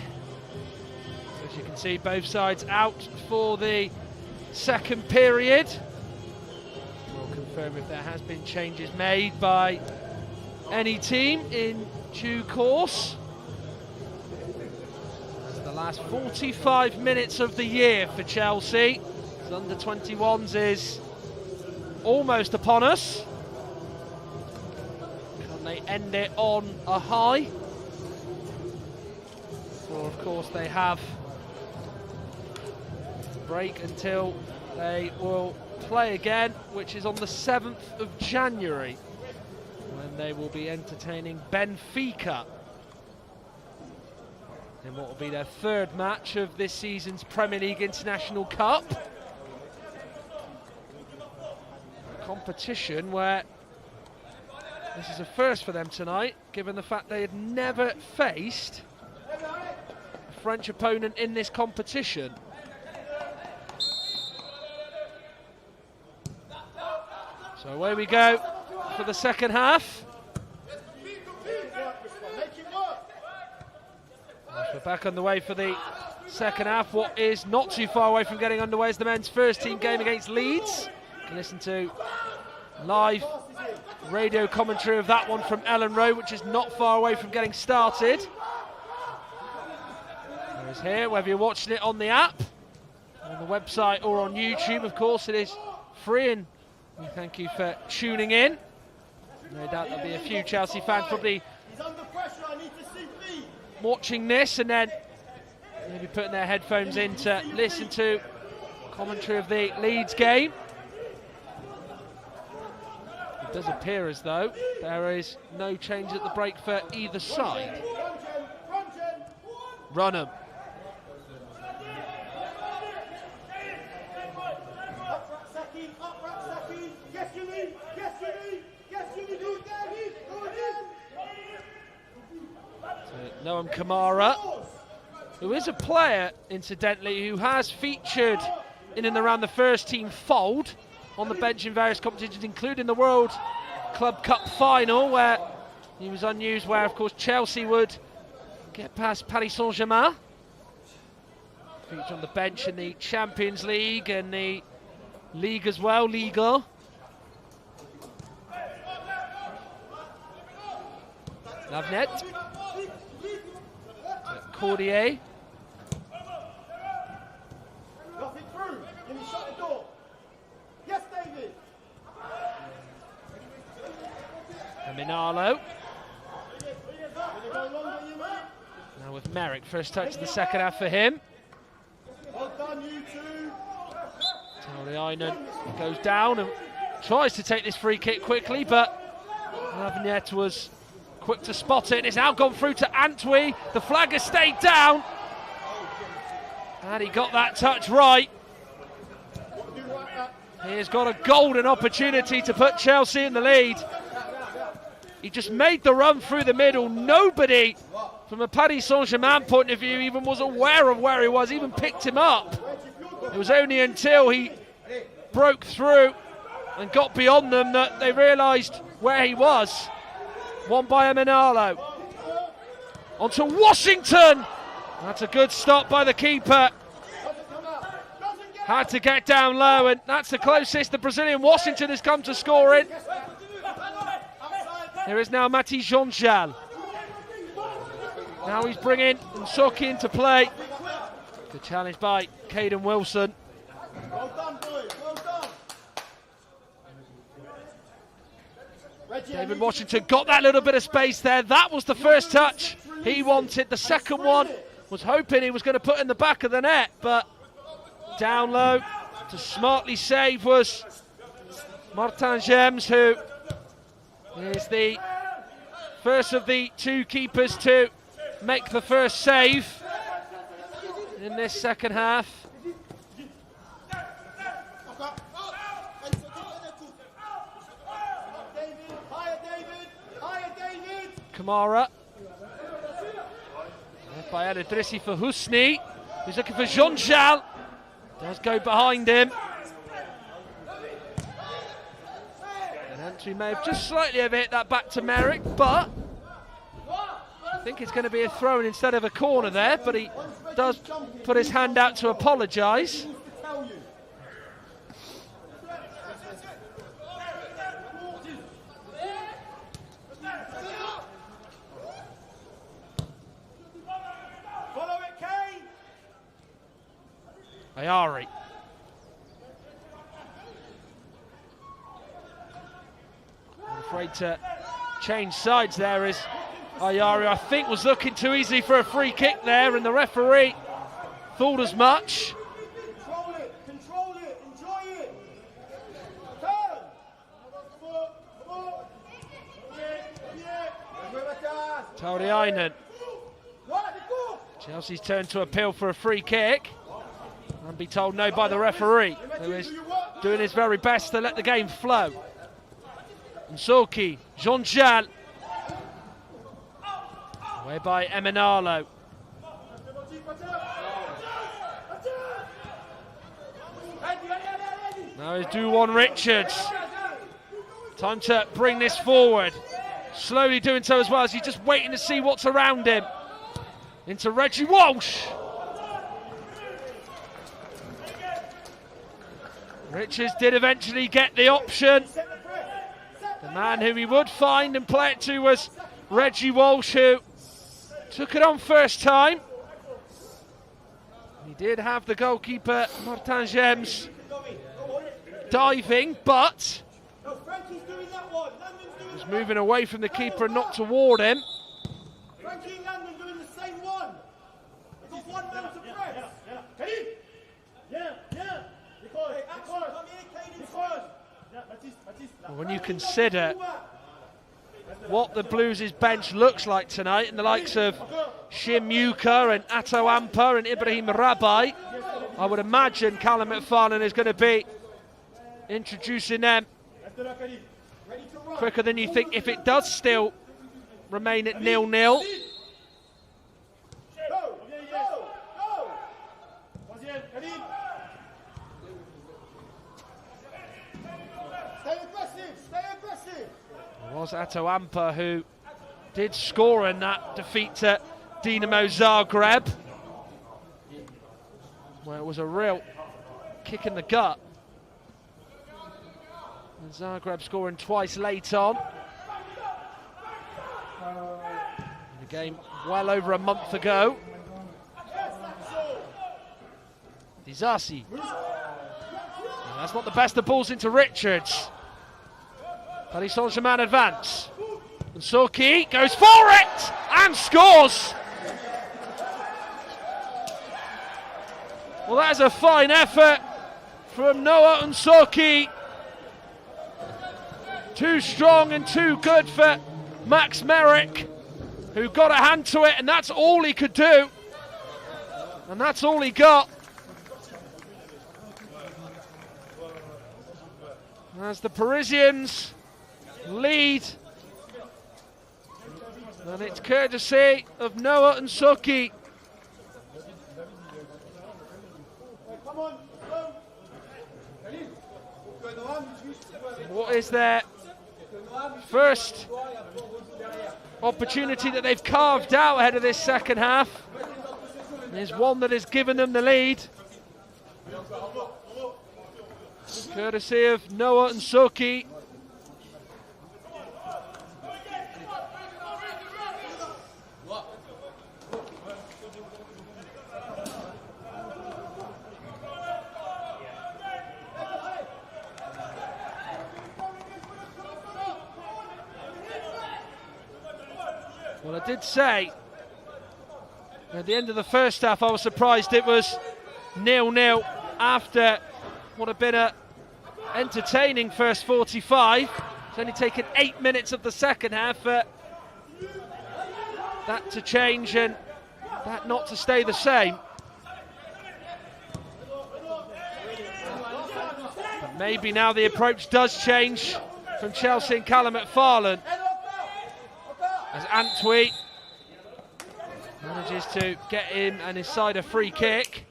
As you can see, both sides out for the second period. We'll confirm if there has been changes made by any team in due course. As the last 45 minutes of the year for Chelsea, the under-21s is almost upon us. Can they end it on a high? Or of course they have break until they will play again, which is on the 7th of January, when they will be entertaining Benfica in what will be their third match of this season's Premier League International Cup. A competition where this is a first for them tonight, given the fact they had never faced a French opponent in this competition. So away we go for the second half. We're back on the way for the second half. What is not too far away from getting underway is the men's first team game against Leeds. You can listen to live radio commentary of that one from Ellen Rowe, which is not far away from getting started. There is here, whether you're watching it on the app, on the website or on YouTube, of course it is free, and we thank you for tuning in. No doubt there'll be a few Chelsea fans probably watching this and then maybe putting their headphones in to listen to commentary of the Leeds game. It does appear as though there is no change at the break for either side. Runham. Noam Kamara, who is a player, incidentally, who has featured in and around the first team fold on the bench in various competitions, including the World Club Cup final, where he was unused, where, of course, Chelsea would get past Paris Saint-Germain. Featured on the bench in the Champions League and the League as well, Liga. Lavnet. Cordier. Nothing through. Can you shut the door? Yes, David. And Minalo. Now with Merrick, first touch of the second half for him. Well done, you two. Tauriainen goes down and tries to take this free kick quickly, but Lavnet was quick to spot it. It's now gone through to Antwi. The flag has stayed down. And he got that touch right. He has got a golden opportunity to put Chelsea in the lead. He just made the run through the middle. Nobody from a Paris Saint-Germain point of view even was aware of where he was, even picked him up. It was only until he broke through and got beyond them that they realised where he was. Won by Minalo. On to Washington. That's a good stop by the keeper. Had to get down low, and that's the closest the Brazilian Washington has come to scoring. There is now Mati Jonjal. Now he's bringing Nsoki into play. Good challenge by Caden Wilson. Well done, boys. Well done. David Washington got that little bit of space there. That was the first touch he wanted. The second one was hoping he was going to put in the back of the net, but down low to smartly save was Martin Gems, who is the first of the two keepers to make the first save in this second half. Kamara. By El Idrissi for Husni. He's looking for Jonjal. Does go behind him. And Antwi may have just slightly have hit that back to Merrick, but I think it's going to be a throw-in instead of a corner there, but he does put his hand out to apologise. Ayari. Afraid to change sides there is Ayari. I think was looking too easy for a free kick there, and the referee thought as much. Control it, enjoy it. Turn. Tauriainen. Chelsea's turn to appeal for a free kick and be told no by the referee, who is doing his very best to let the game flow. Nsoki, Jean-Jal. Away by Emenalo. Now is Duwan Richards. Time to bring this forward. Slowly doing so as well as he's just waiting to see what's around him. Into Reggie Walsh. Richards did eventually get the option. The man who he would find and play it to was Reggie Walsh, who took it on first time. He did have the goalkeeper, Martin James, diving, but was moving away from the keeper and not toward him. Frankie and Landon doing the same one. They've got one man to press. Well, when you consider what the Blues' bench looks like tonight, and the likes of Shim Yuka and Atto Ampa and Ibrahim Rabai, I would imagine Callum McFarlane is going to be introducing them quicker than you think if it does still remain at 0-0. It was Atto Ampa who did score in that defeat to Dinamo Zagreb, where it was a real kick in the gut. And Zagreb scoring twice late on. The game well over a month ago. Disasi. That's not the best of balls into Richards. Paris Saint-Germain advance. And Nsoki goes for it and scores. Well, that is a fine effort from Noah Nsoki. Too strong and too good for Max Merrick, who got a hand to it, and that's all he could do. And that's all he got. As the Parisians lead, and it's courtesy of Noah Nsoki. What is their first opportunity that they've carved out ahead of this second half? There's one that has given them the lead. Courtesy of Noah Nsoki. Well, I did say at the end of the first half I was surprised it was 0-0 after what had been a entertaining first 45. It's only taken 8 minutes of the second half for that to change and that not to stay the same. But maybe now the approach does change from Chelsea and Callum McFarlane, as Antwi manages to get him and his side a free kick.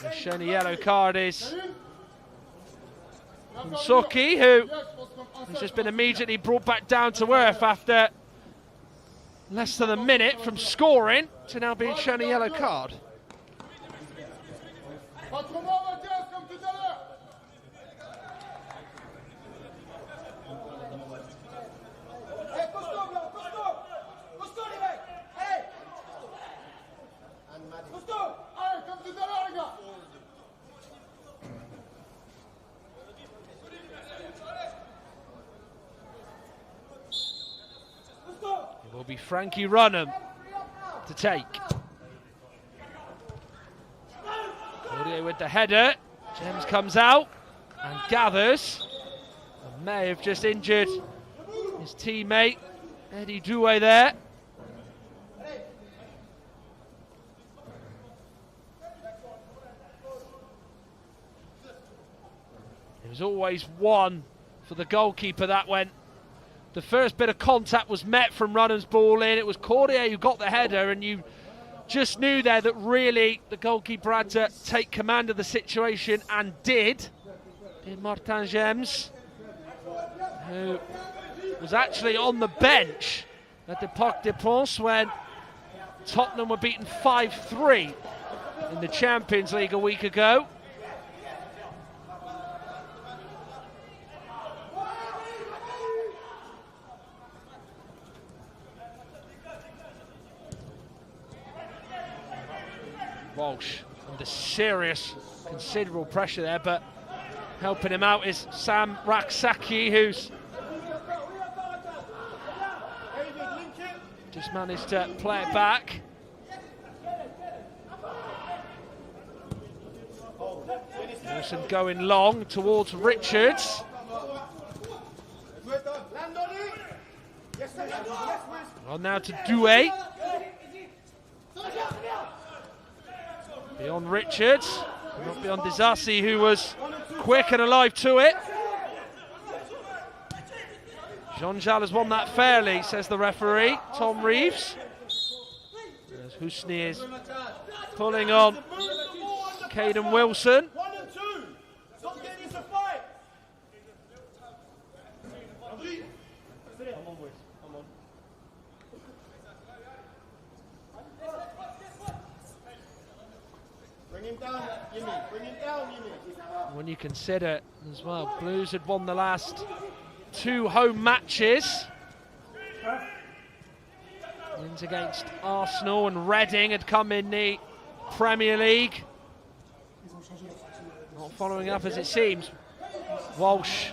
And shown a yellow card is Nsoki, who has just been immediately brought back down to earth after less than a minute from scoring to now being shown a yellow card. It will be Frankie Runham to take. Cordier with the header. James comes out and gathers. And may have just injured his teammate, Eddie Doué there. It was always one for the goalkeeper that went. The first bit of contact was met from Runham's ball in. It was Cordier who got the header, and you just knew there that really the goalkeeper had to take command of the situation, and did Martin James, who was actually on the bench at the Parc des Princes when Tottenham were beaten 5-3 in the Champions League a week ago. Walsh under serious, considerable pressure there, but helping him out is Sam Raksaki, who's just managed to play it back. Wilson going long towards Richards. On now to Doué. Beyond Richards, not beyond Disasi, who was quick and alive to it. Jean-Jal has won that fairly, says the referee, Tom Reeves. As Husni is pulling on Caden Wilson. When you consider as well, Blues had won the last 2 home matches. Wins against Arsenal and Reading had come in the Premier League. Not following up as it seems. Walsh.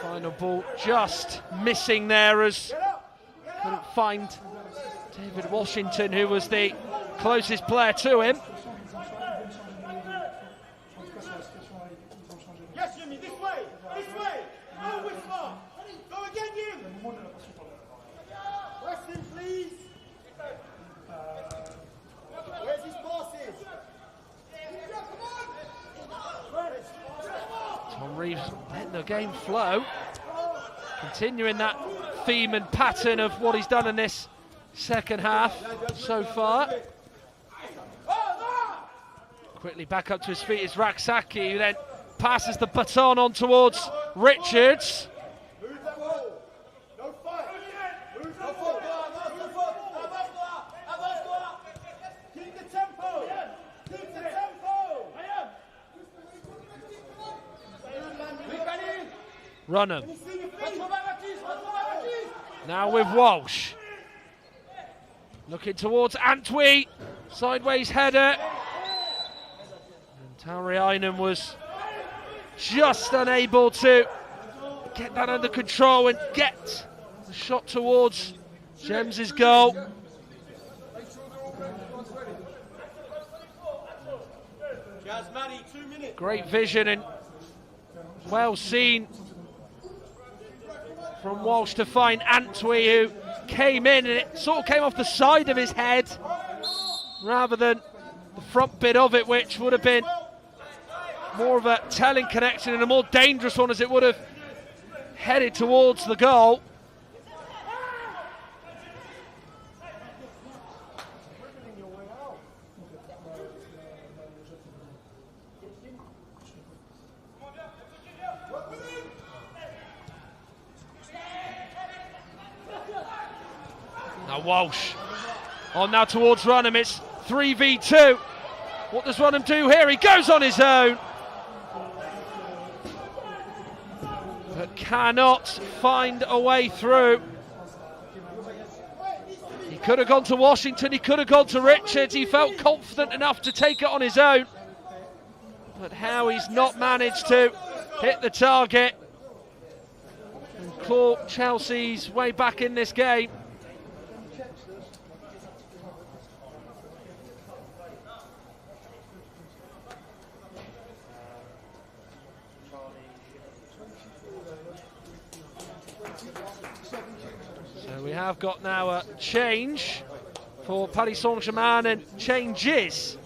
Final ball just missing there as couldn't find David Washington, who was the closest player to him. Yes, Jimmy, this way, no whisper, go again, Jim. Rest him, please. Where's his passes? Tom Reeves letting the game flow, continuing that theme and pattern of what he's done in this second half so far. Quickly back up to his feet is Raksaki, who then passes the baton on towards Richards. Keep the tempo. Runham. Now with Walsh. Looking towards Antwi. Sideways header. Tauriainen was just unable to get that under control and get the shot towards James's goal. Great vision and well seen from Walsh to find Antwi, who came in, and it sort of came off the side of his head rather than the front bit of it, which would have been more of a telling connection and a more dangerous one, as it would have headed towards the goal. Now Walsh on now towards Runham. It's 3v2. What does Runham do here? He goes on his own, but cannot find a way through. He could have gone to Washington, he could have gone to Richards. He felt confident enough to take it on his own, but how he's not managed to hit the target and claw Chelsea's way back in this game. So we have got now a change for Paris Saint-Germain and changes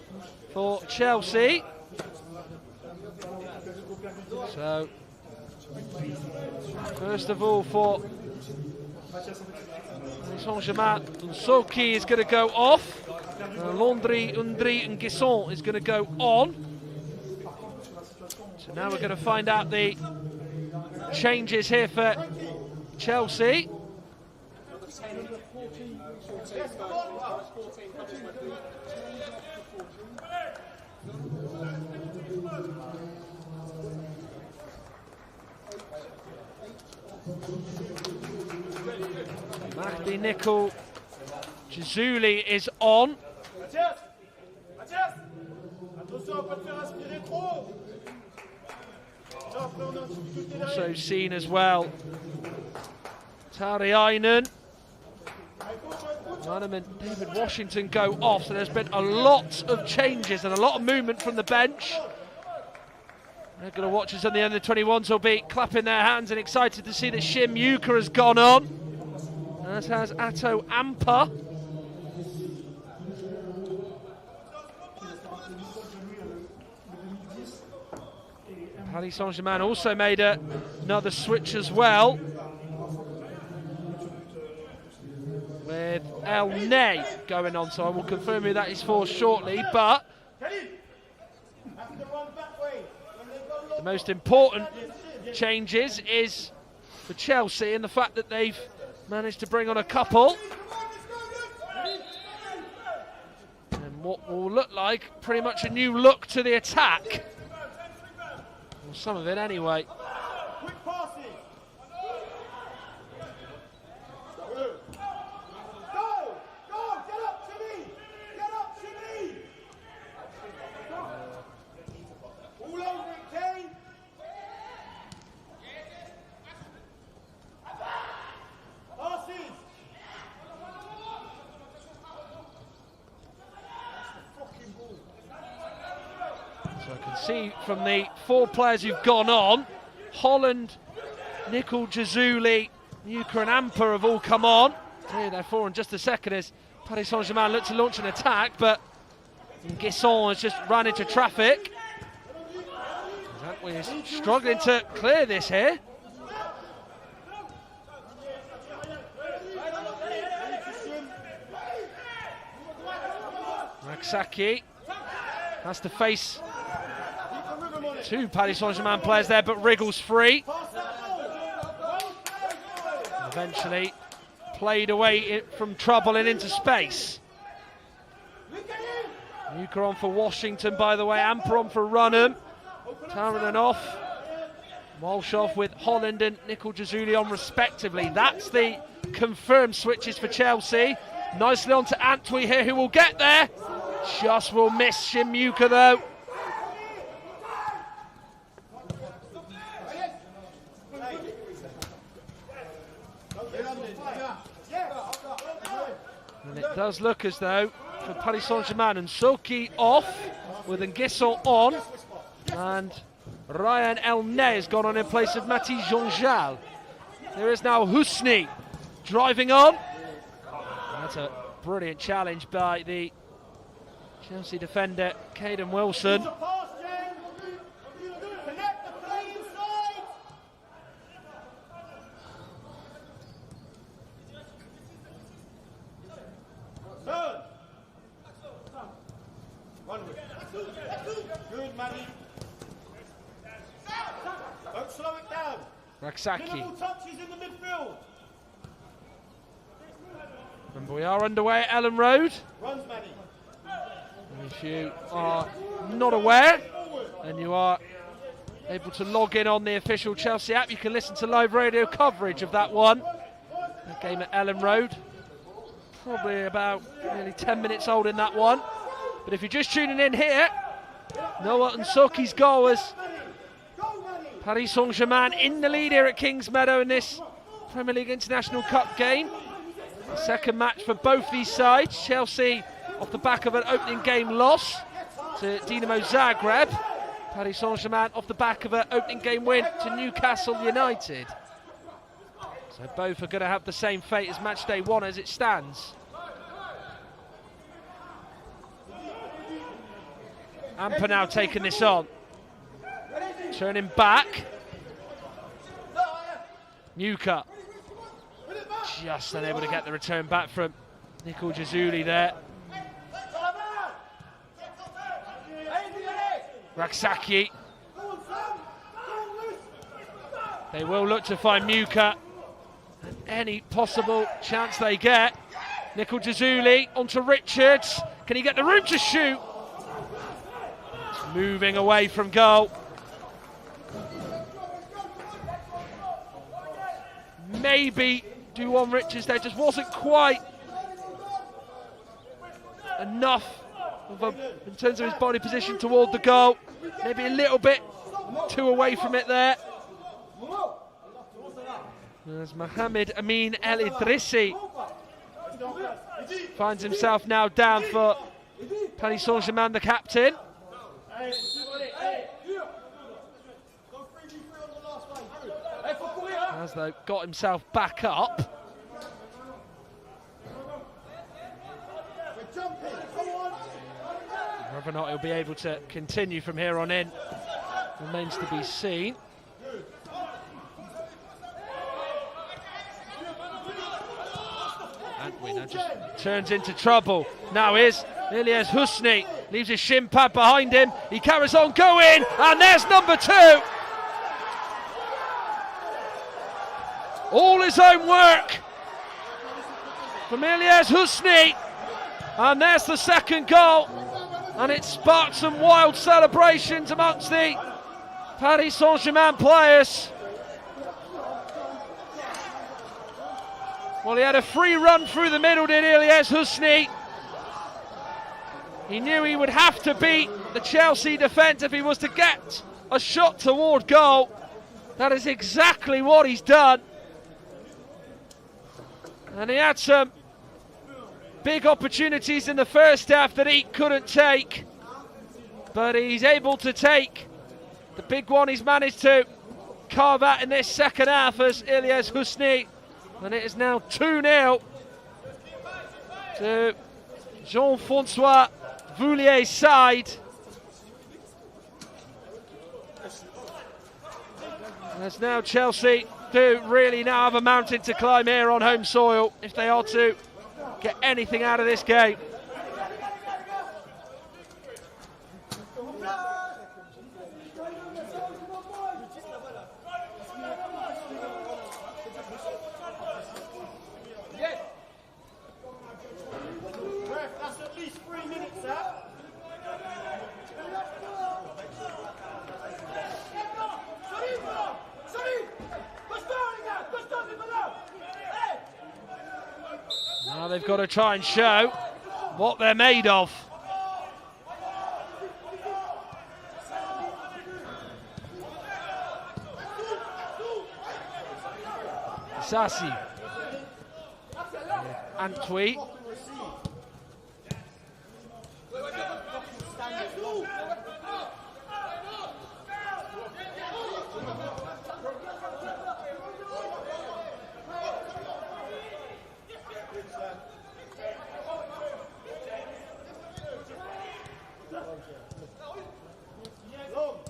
for Chelsea. So, first of all for Paris Saint-Germain, Soki is going to go off. Landry, Undry and Guisson is going to go on. So now we're going to find out the changes here for Chelsea. Mahdi Nicol Jazuli is on. Also seen as well Tariainen. Runham and David Washington go off, so there's been a lot of changes and a lot of movement from the bench. Regular watchers on the under-21s will be clapping their hands and excited to see that Shim Yuka has gone on, as has Atto Ampa. Paris Saint-Germain also made another switch as well, with El Ney going on, so I will confirm who that is for shortly. But the most important changes is for Chelsea and the fact that they've managed to bring on a couple, and what will look like pretty much a new look to the attack, or some of it anyway. So I can see from the four players who've gone on, Holland, Nicol Jazuli, Yuka and Ampa have all come on. Here they're four in just a second as Paris Saint-Germain look to launch an attack, but Guisson has just run into traffic. We're struggling to clear this here. Maksaki has to face two Paris Saint-Germain players there, but wriggles free. Eventually played away from trouble and into space. Yuka on for Washington, by the way. Amper on for Runham. Taranen off. Walsh off with Holland and Nicol Jazuli on respectively. That's the confirmed switches for Chelsea. Nicely on to Antwi here, who will get there. Just will miss Shim Yuka though. And it does look as though for Paris Saint-Germain, and Soki off with Nguisson on, and Ryan El Ney has gone on in place of Mati Jonjal. There is now Husni driving on. That's a brilliant challenge by the Chelsea defender, Caden Wilson. Good, Manny. Don't slow it down. Raksaki. Minimal touches in the midfield. And we are underway at Ellen Road. Runs, Manny. If you are not aware and you are able to log in on the official Chelsea app, you can listen to live radio coverage of that one. That game at Ellen Road. Probably about nearly 10 minutes old in that one. But if you're just tuning in here, Noah Nsoki's goal was Paris Saint-Germain in the lead here at Kingsmeadow in this Premier League International Cup game. The second match for both these sides. Chelsea off the back of an opening game loss to Dinamo Zagreb. Paris Saint-Germain off the back of an opening game win to Newcastle United. So both are going to have the same fate as match day one as it stands. Amper now taking this on. Turning back. Muka. Just unable to get the return back from Nicol Jazuli there. Raksaki. They will look to find Muka. Any possible chance they get. Nicol Jazuli onto Richards. Can he get the room to shoot? Moving away from goal. Maybe do on Richards there, just wasn't quite enough in terms of his body position toward the goal. Maybe a little bit too away from it there. There's Mohamed Amin El Idrissi. Finds himself now down for Paris Saint-Germain, the captain. As though got himself back up. Whether or not he'll be able to continue from here on in remains to be seen. Antwi now just turns into trouble. Now is Ilyas Husni, leaves his shin pad behind him. He carries on going, and there's number 2. All his own work from Ilyas Husni, and there's the second goal, and it sparked some wild celebrations amongst the Paris Saint-Germain players. Well, he had a free run through the middle, did Ilyas Husni. He knew he would have to beat the Chelsea defence if he was to get a shot toward goal. That is exactly what he's done. And he had some big opportunities in the first half that he couldn't take. But he's able to take the big one he's managed to carve out in this second half as Ilyas Husni. And it is now 2-0 to Jean-Francois Voulier's side. As now Chelsea do really now have a mountain to climb here on home soil if they are to get anything out of this game. That's at least 3 minutes out. Now they've got to try and show what they're made of. Sassi. Antwi.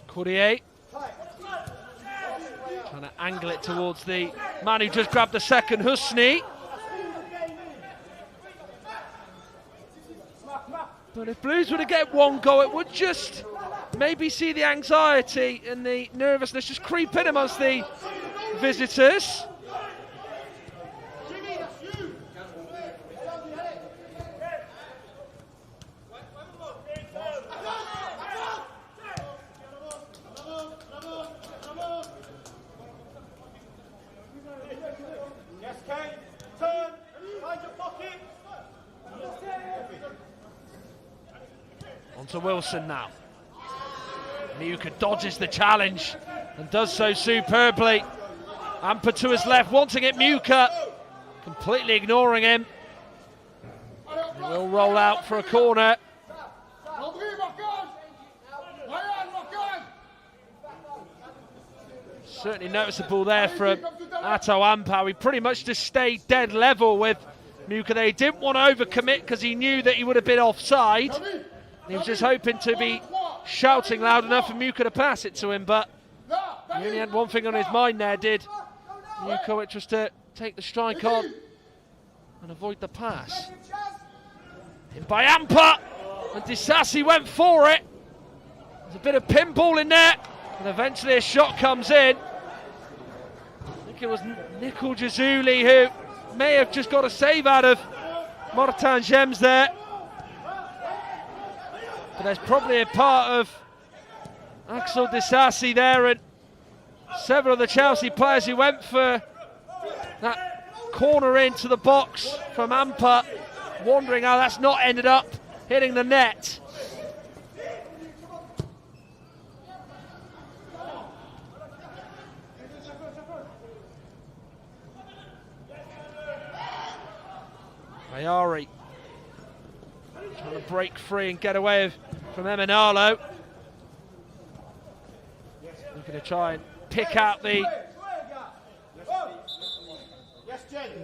Courrier trying to angle it towards the man who just grabbed the second, Husni. But if Blues were to get one goal, it would just maybe see the anxiety and the nervousness just creep in amongst the visitors. to Wilson now. Miuka dodges the challenge and does so superbly. Amper to his left, wanting it, Miuka completely ignoring him. He will roll out for a corner. Certainly noticeable there from Ato Ampau. He pretty much just stayed dead level with Miuka there. He didn't want to overcommit because he knew that he would have been offside. He was just hoping to be shouting loud enough for Miuka to pass it to him, but he only had one thing on his mind there, did Miuka, which was to take the strike on and avoid the pass. In by Amper, and Disasi went for it. There's a bit of pinball in there, and eventually a shot comes in. I think it was Nicol Jazuli who may have just got a save out of Martin Gems there. But there's probably a part of Axel Disasi there, and several of the Chelsea players who went for that corner into the box from Amper, wondering how that's not ended up hitting the net. Ayari trying to break free and get away from Emanalo. Looking to try and pick out the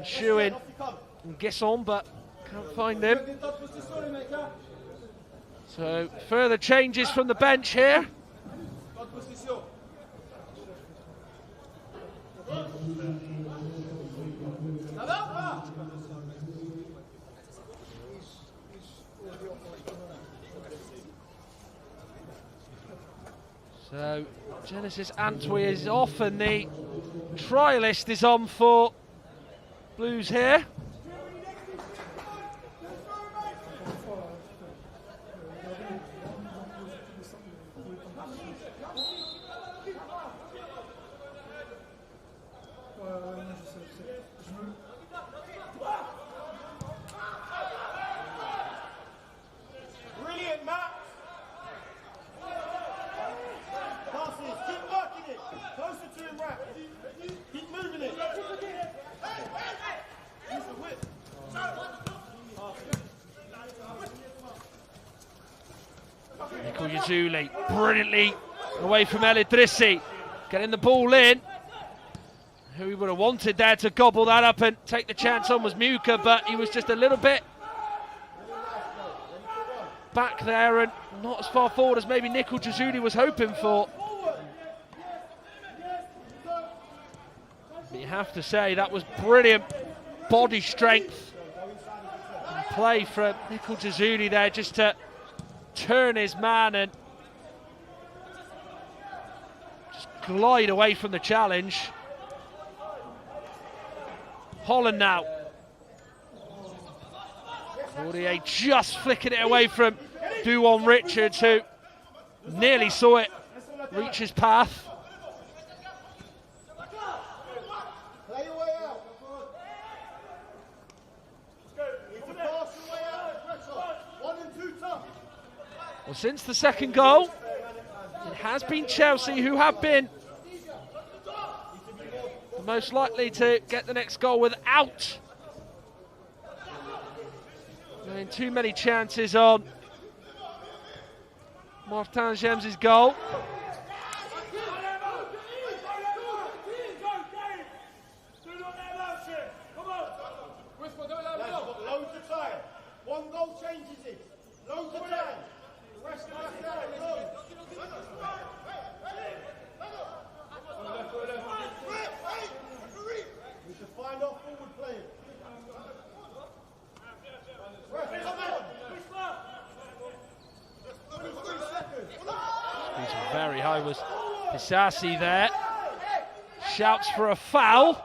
Shuin and Gisson, but can't find him. So further changes from the bench here. So Genesis Antwi is off and the try list is on for Blues here. Brilliant, Matt. Passes, keep working it. Closer to him, Rap. Keep moving it. Use the whip. Nicol Yazuli brilliantly away from El Idrissi, getting the ball in. Who he would have wanted there to gobble that up and take the chance on was Miuka, but he was just a little bit back there and not as far forward as maybe Nicol Jazuli was hoping for. But you have to say that was brilliant body strength and play from Nicol Jazuli there, just to turn his man and just glide away from the challenge. Holland now. Cordier just flicking it away from Duwan Richards, who nearly saw it reach his path. Play your way out. It's a pass your way out. Pressure. 1 and 2 tough. Well, since the second goal, it has been Chelsea who have been the most likely to get the next goal without getting too many chances on Martin Gems' goal. Loads of time. 1 goal changes it. Loads of time. The rest of the time. We should find our forward players. He's very high was Disasi there. Shouts for a foul.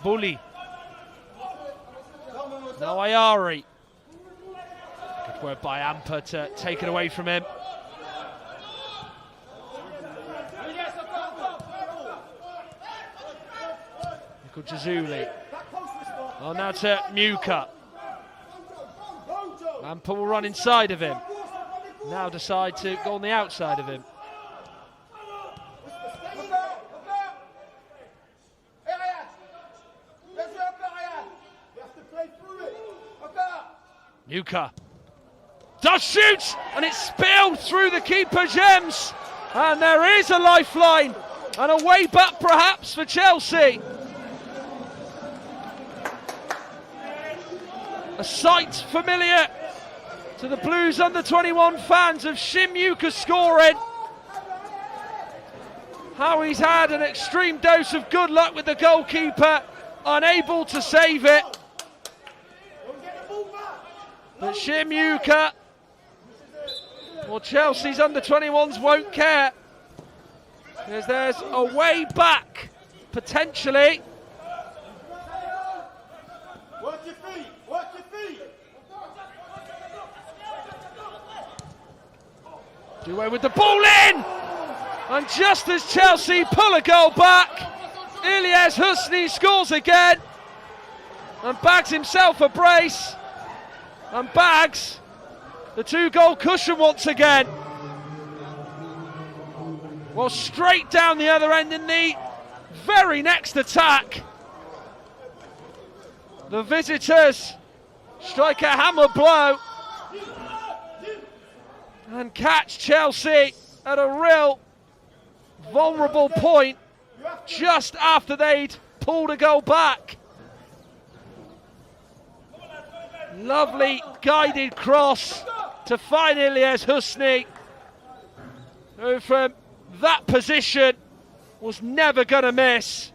Bully. Now Ayari. Good work by Amper to take it away from him. Nicol Jazuli. That post response. Well, now to Muka. Lampard will run inside of him. Now decide to go on the outside of him. Muka does shoot, and it's spilled through the keeper, Gems. And there is a lifeline and a way back perhaps for Chelsea. A sight familiar to the Blues under-21 fans of Shim Muka scoring. How he's had an extreme dose of good luck with the goalkeeper, unable to save it. But Shim Muka, well, Chelsea's under-21s won't care, because there's a way back, potentially. Work your feet, work your feet. Doué with the ball in! And just as Chelsea pull a goal back, Ilyes Husni scores again and bags himself a brace and bags the 2-goal cushion once again. Well, straight down the other end in the very next attack. The visitors strike a hammer blow and catch Chelsea at a real vulnerable point just after they'd pulled a goal back. Lovely guided cross to find Ilyes Husni, who from that position was never going to miss.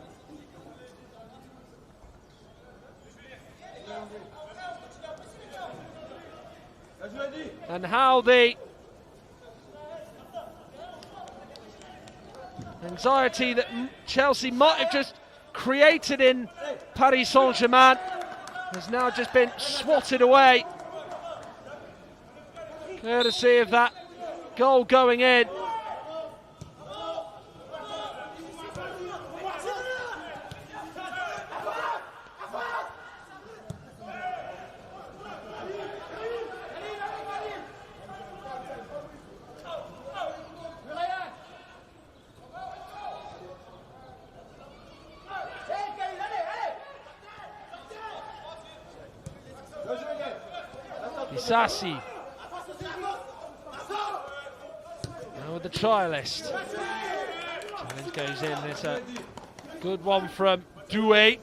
And how the anxiety that Chelsea might have just created in Paris Saint-Germain has now just been swatted away, courtesy of that goal going in. Sassi. Now with the try list. Challenge goes in. It's a good one from Doué.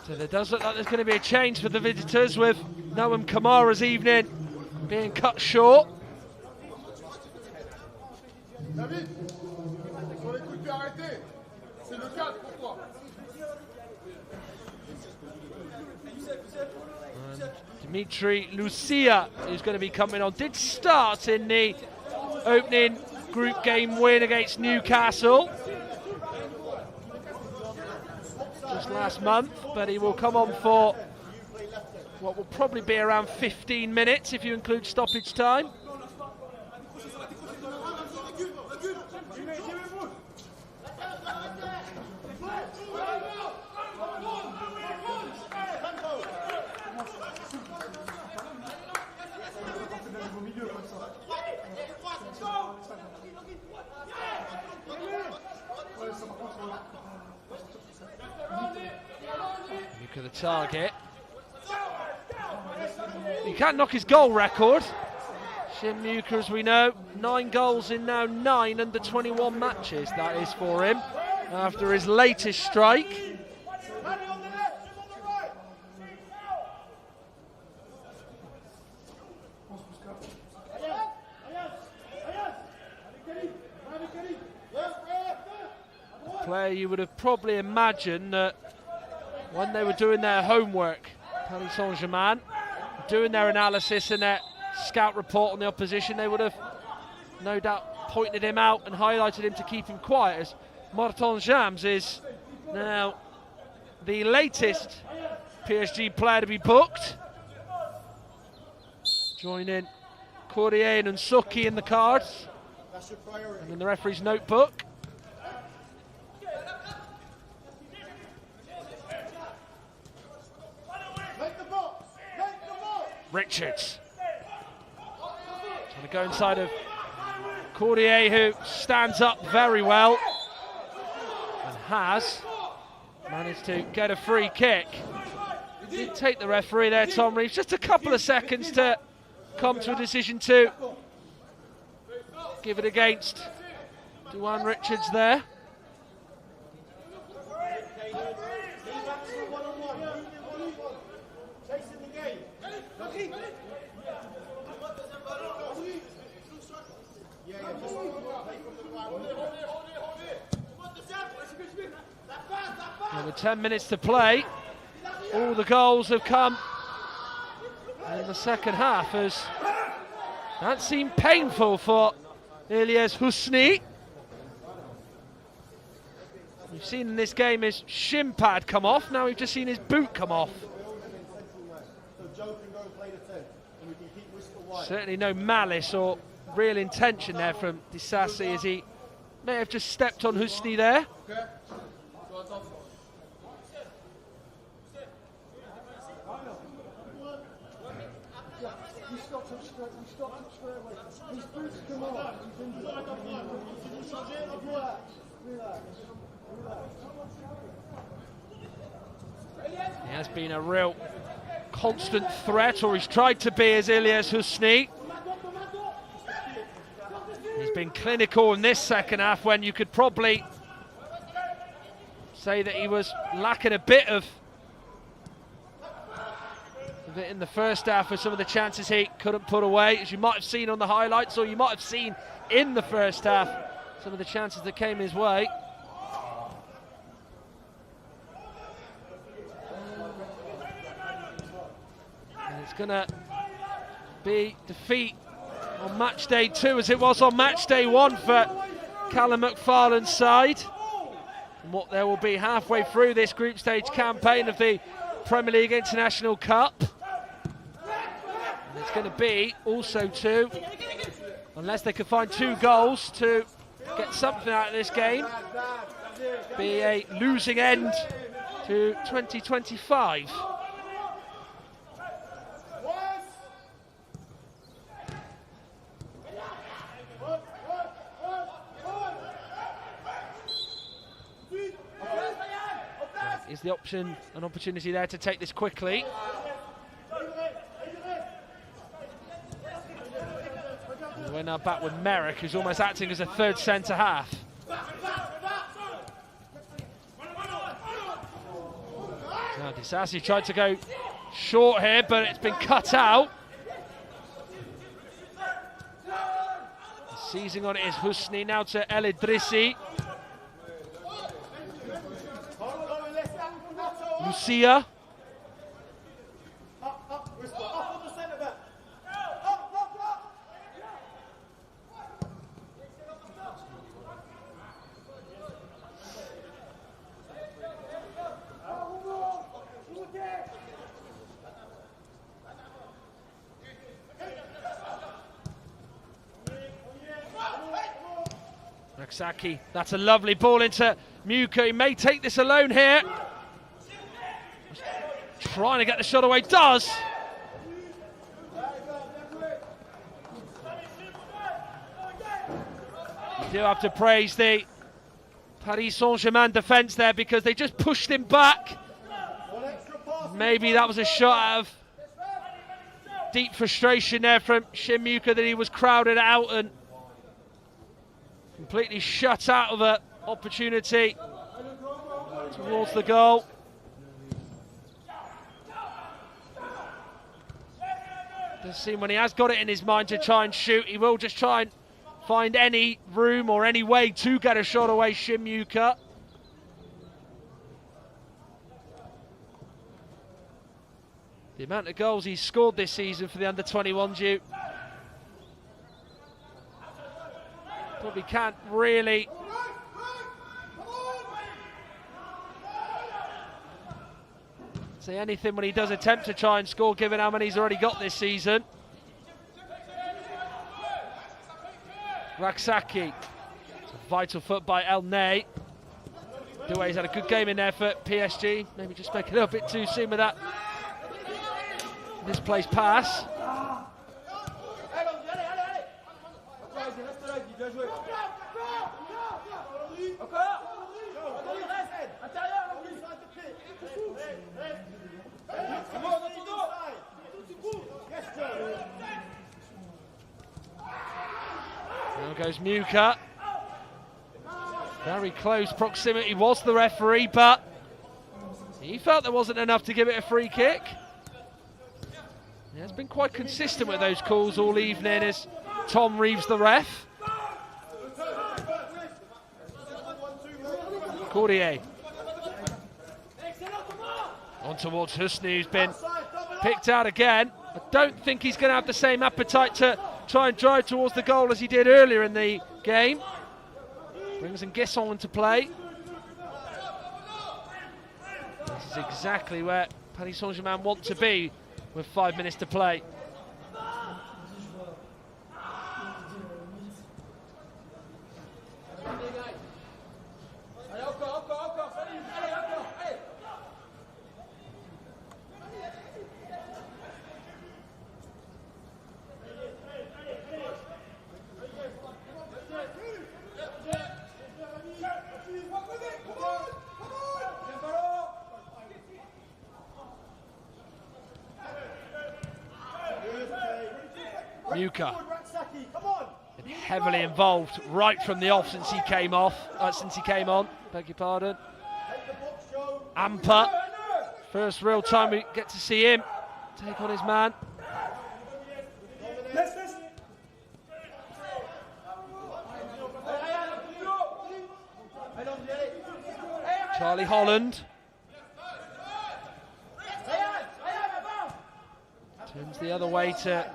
So there does look like there's going to be a change for the visitors, with Noam Kamara's evening being cut short. David, sur les coups de pied arrêtés, c'est le cadre pour toi. Dimitri Lucia, who's going to be coming on, did start in the opening group game win against Newcastle just last month, but he will come on for what will probably be around 15 minutes if you include stoppage time. Look at the target. He can't knock his goal record. Shim Muka, as we know, 9 goals in now 9 under-21 matches, that is for him, after his latest strike. Player you would have probably imagined that when they were doing their homework, Paris Saint-Germain, doing their analysis and their scout report on the opposition, they would have no doubt pointed him out and highlighted him to keep him quiet, as Martin James is now the latest PSG player to be booked. Joining Courrier and Unsuki in the cards. That's your priority. And in the referee's notebook. Make the box! Make the box! Richards. Trying to go inside of Courrier, who stands up very well and has managed to get a free kick. Did take the referee there, Tom Reeves. Just a couple of seconds to come to a decision to give it against Duane Richards there. And with 10 minutes to play, all the goals have come in the second half, as that seemed painful for Ilyas Husni. We've seen in this game his shin pad come off, now we've just seen his boot come off. Certainly no malice or real intention there from Disasi, as he may have just stepped on Husni there. He has been a real constant threat, or he's tried to be, as Ilyas Husni. He's been clinical in this second half, when you could probably say that he was lacking a bit of it in the first half for some of the chances he couldn't put away, as you might have seen on the highlights, or you might have seen in the first half some of the chances that came his way. And it's going to be defeat on match day 2, as it was on match day 1 for Callum McFarlane's side. And what there will be halfway through this group stage campaign of the Premier League International Cup. And it's going to be also 2, unless they can find 2 goals to get something out of this game, be a losing end to 2025. Is the option, an opportunity there to take this quickly? And we're now back with Merrick, who's almost acting as a third centre half. Now Disasi tried to go short here, but it's been cut out. Seizing on it is Husni, now to El Idrissi. Lucia. Naksaki, that's a lovely ball into Muka. He may take this alone here. Trying to get the shot away, does. You do have to praise the Paris Saint-Germain defence there, because they just pushed him back. Maybe that was a shot out of deep frustration there from Shin Muka, that he was crowded out and completely shut out of an opportunity towards the goal. Does seem when he has got it in his mind to try and shoot, he will just try and find any room or any way to get a shot away, Shin Muka. The amount of goals he's scored this season for the under-21s, you probably can't really say anything when he does attempt to try and score, given how many he's already got this season. Raksaki. It's a vital foot by El Ney. Doué's had a good game in there for PSG. Maybe just make it a little bit too soon with that misplaced pass. Now goes Muka. Very close proximity was the referee, but he felt there wasn't enough to give it a free kick. He has been quite consistent with those calls all evening as Tom Reeves the ref. Courtier. On towards Husni, who's been picked out again. I don't think he's going to have the same appetite to try and drive towards the goal as he did earlier in the game. Brings Nguesson into play. This is exactly where Paris Saint-Germain want to be with 5 minutes to play. Muka been heavily involved right from the off since he came on. Beg your pardon. Amper, first real time we get to see him take on his man. Charlie Holland turns the other way to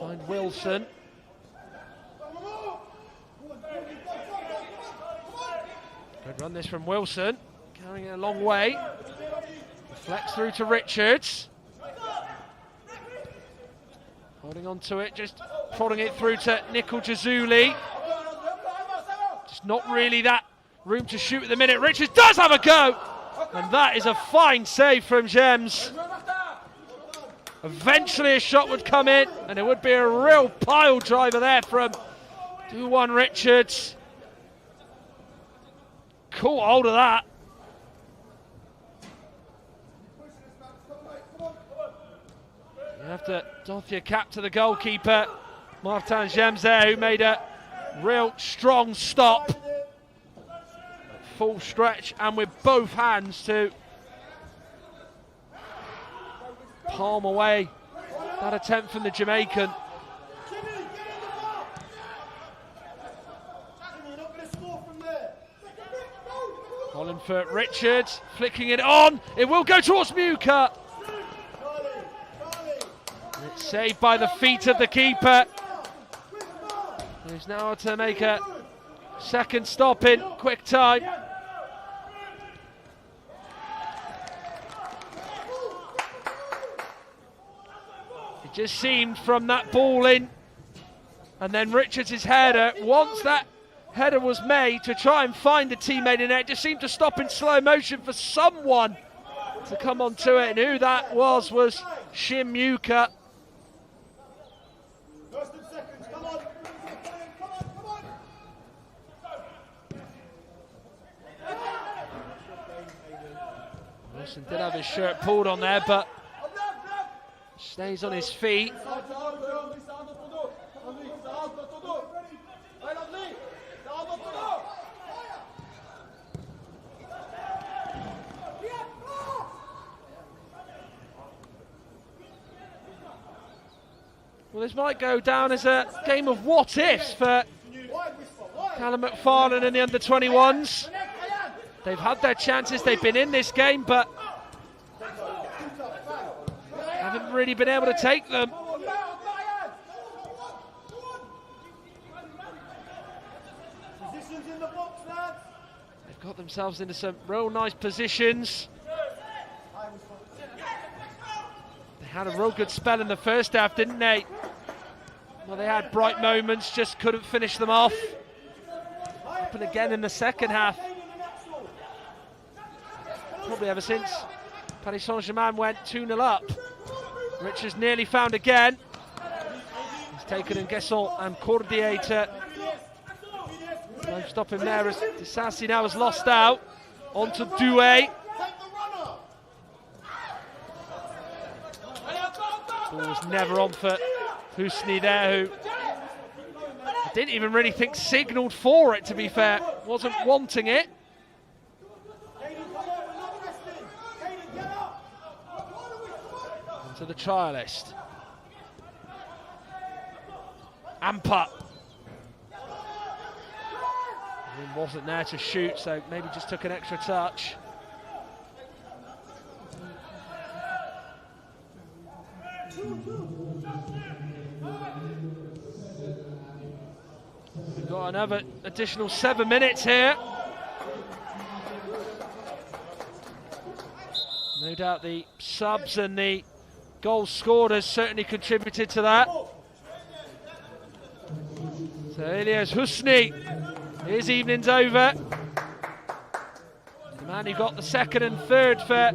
find Wilson. Good run this from Wilson, carrying it a long way. Deflects through to Richards. Holding on to it, just prodding it through to Nicol Jazuli. Just not really that room to shoot at the minute. Richards does have a go, and that is a fine save from Gems. Eventually a shot would come in, and it would be a real pile driver there from Douwan Richards. Cool hold of that. You have to doff your cap to the goalkeeper, Martin Gems there, who made a real strong stop. Full stretch and with both hands to palm away that attempt from the Jamaican. Colin for Richards, flicking it on. It will go towards Muka. It's saved by the feet of the keeper, who's now to make a second stop in quick time. It just seemed from that ball in, and then Richards' header, once that header was made to try and find a teammate in there, it just seemed to stop in slow motion for someone to come onto it, and who that was Shim Muka. Wilson did have his shirt pulled on there, but stays on his feet. Well, this might go down as a game of what-ifs for Callum McFarlane and the under-21s. They've had their chances, they've been in this game, but haven't really been able to take them. They've got themselves into some real nice positions. They had a real good spell in the first half, didn't they? Well, they had bright moments, just couldn't finish them off. Happened again in the second half. Probably ever since Paris Saint-Germain went 2-0 up. Richards nearly found again. He's taken in Guessant and Cordier to stop him there as Disasi now has lost out. On to Doué. Ball was never on for Husni there, who I didn't even really think signalled for it, to be fair. Wasn't wanting it. To the trialist. Ampa. He wasn't there to shoot, so maybe just took an extra touch. We've got another additional 7 minutes here. No doubt the subs and the goals scored has certainly contributed to that. So Ilyas Husni, his evening's over. The man who got the second and third for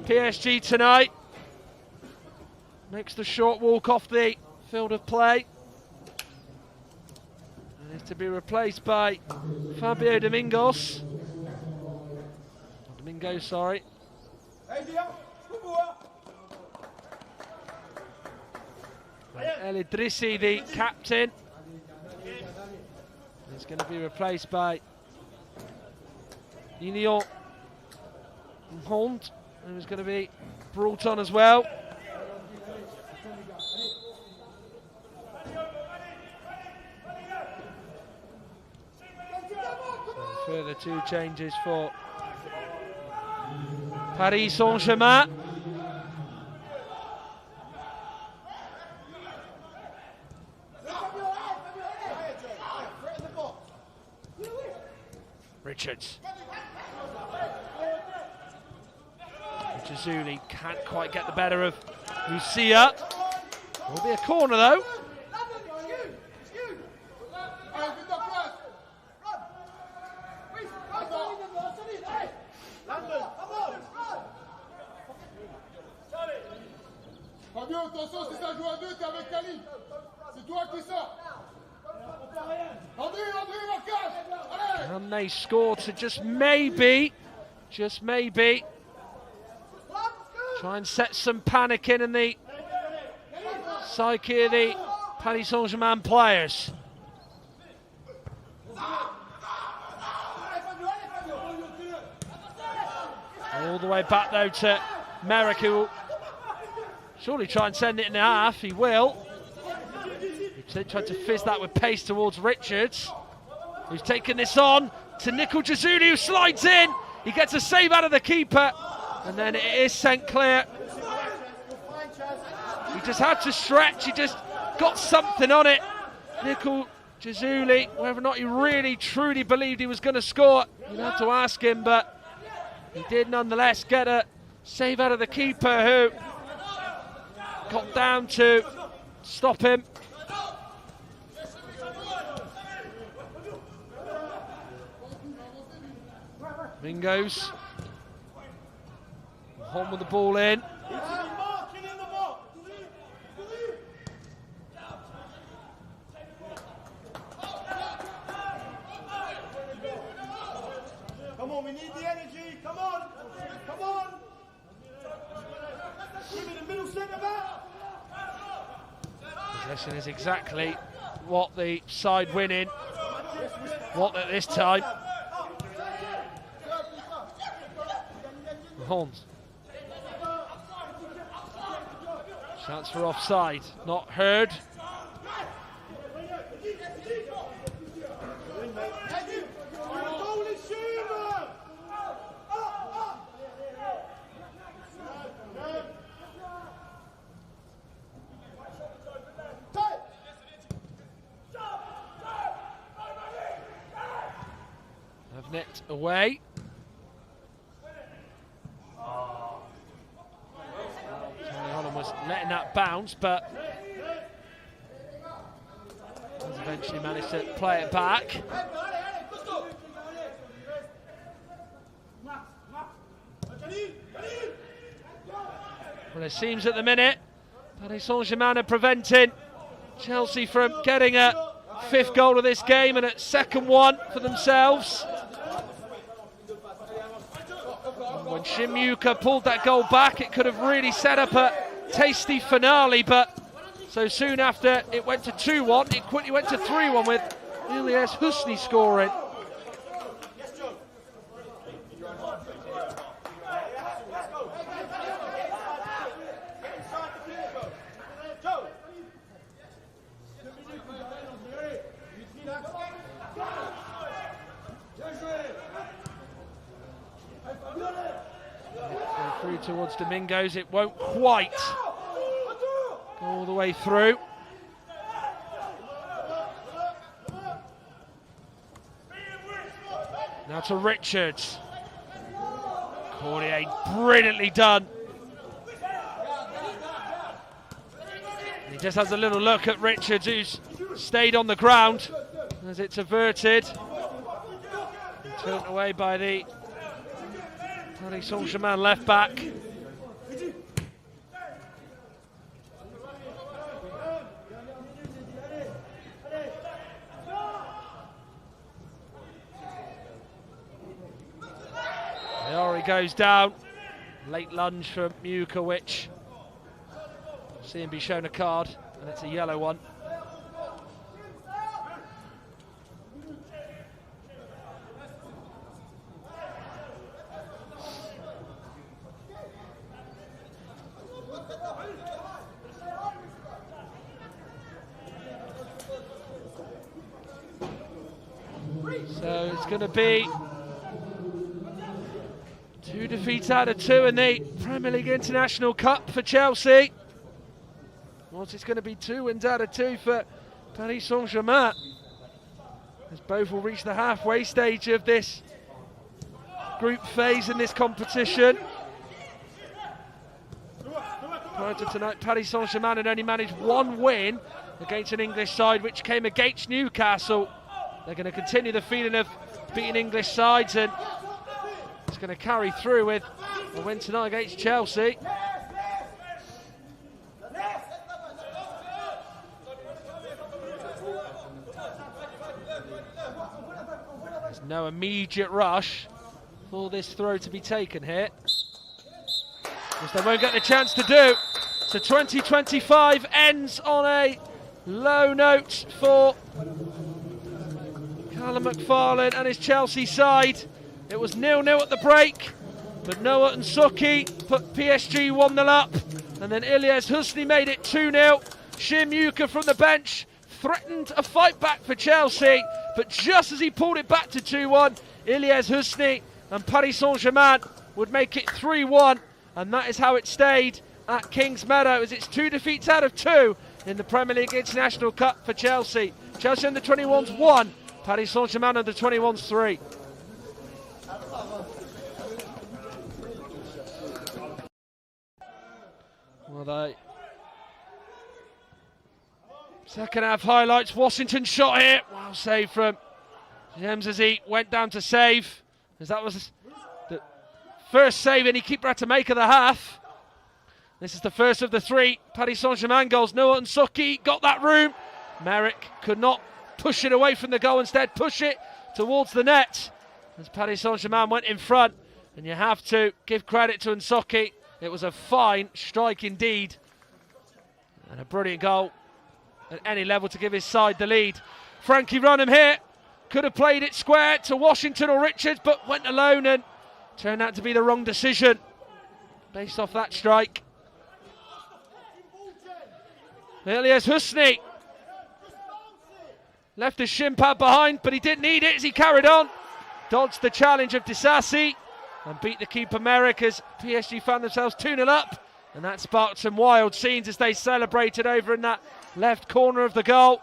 PSG tonight makes the short walk off the field of play. And is to be replaced by Fabio Domingos. Domingo, sorry. El Idrissi, the captain, is going to be replaced by Intl, who's going to be brought on as well. So further 2 changes for Paris Saint-Germain. Richards. Jazuli can't quite get the better of Lucia. Will be a corner though. Fabio, attention, si ça joue à 2, t'es avec Ali. C'est toi qui sors. André, marquage. And they score to just maybe, try and set some panic in the psyche of the Paris Saint-Germain players. All the way back though to Merrick, who will surely try and send it in half. He will. He tried to fizz that with pace towards Richards, who's taken this on to Nicol Jazuli, who slides in. He gets a save out of the keeper, and then it is sent clear. He just had to stretch. He just got something on it. Nicol Jazuli, whether or not he really truly believed he was going to score, you'd have to ask him, but he did nonetheless get a save out of the keeper, who got down to stop him. Mingos home with the ball in. Come on, we need the energy. Come on. Come on. Give me the middle centre back. Possession is exactly what the side winning want at this time. Holmes. Chance for offside, not heard. Have net away. was letting that bounce, but has eventually managed to play it back. Well, it seems at the minute Paris Saint-Germain are preventing Chelsea from getting a fifth goal of this game and a second one for themselves. And when Shimuka pulled that goal back, it could have really set up a tasty finale, but so soon after it went to 2-1, it quickly went to 3-1 with Ilyas Husni scoring. Through towards Domingos, it won't quite go all the way through. Now to Richards. Cordier, brilliantly done. He just has a little look at Richards, who's stayed on the ground as it's averted. And turned away by the Paris Saint-Germain left back. There he goes down. Late lunge from Mukowicz. See him be shown a card, and it's a yellow one. So it's going to be 2 defeats out of 2 in the Premier League International Cup for Chelsea. Well, it's going to be 2 wins out of 2 for Paris Saint-Germain, as both will reach the halfway stage of this group phase in this competition. Prior to tonight, Paris Saint-Germain had only managed 1 win against an English side, which came against Newcastle. They're going to continue the feeling of beating English sides, and it's going to carry through with a win tonight against Chelsea. There's no immediate rush for this throw to be taken here, which they won't get the chance to do. So 2025 ends on a low note for Callum McFarlane and his Chelsea side. It was 0-0 at the break, but Noah Nsuki put PSG 1-0 up, and then Ilyas Husni made it 2-0. Shimuka from the bench threatened a fight back for Chelsea, but just as he pulled it back to 2-1, Ilyas Husni and Paris Saint-Germain would make it 3-1, and that is how it stayed at Kingsmeadow, as it's 2 defeats out of 2 in the Premier League International Cup for Chelsea. Chelsea under 21s 1, Paris Saint-Germain under 21s 3. Well, they second half highlights. Washington shot here. Wow, save from James as he went down to save, as that was the first save any keeper had to make of the half. This is the first of the 3 Paris Saint-Germain goals. Noah Nsuki got that room. Merrick could not push it away from the goal, instead push it towards the net as Paris Saint-Germain went in front. And you have to give credit to Nsuki. It was a fine strike indeed, and a brilliant goal at any level to give his side the lead. Frankie Runham here could have played it square to Washington or Richards, but went alone and turned out to be the wrong decision based off that strike. Ilyas Husni left his shin pad behind, but he didn't need it as he carried on. Dodged the challenge of Disasi and beat the keeper Merrick as PSG found themselves 2-0 up. And that sparked some wild scenes as they celebrated over in that left corner of the goal,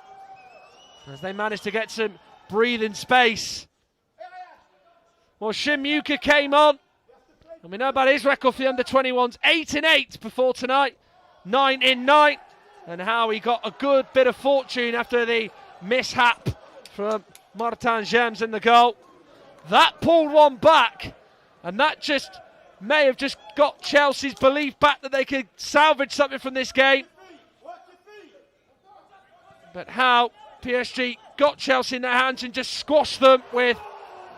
as they managed to get some breathing space. Well, Shimuka came on, and we know about his record for the under-21s, 8-8 before tonight. 9 in 9, and how he got a good bit of fortune after the mishap from Martin James in the goal. That pulled one back, and that just may have just got Chelsea's belief back that they could salvage something from this game. But how PSG got Chelsea in their hands and just squashed them with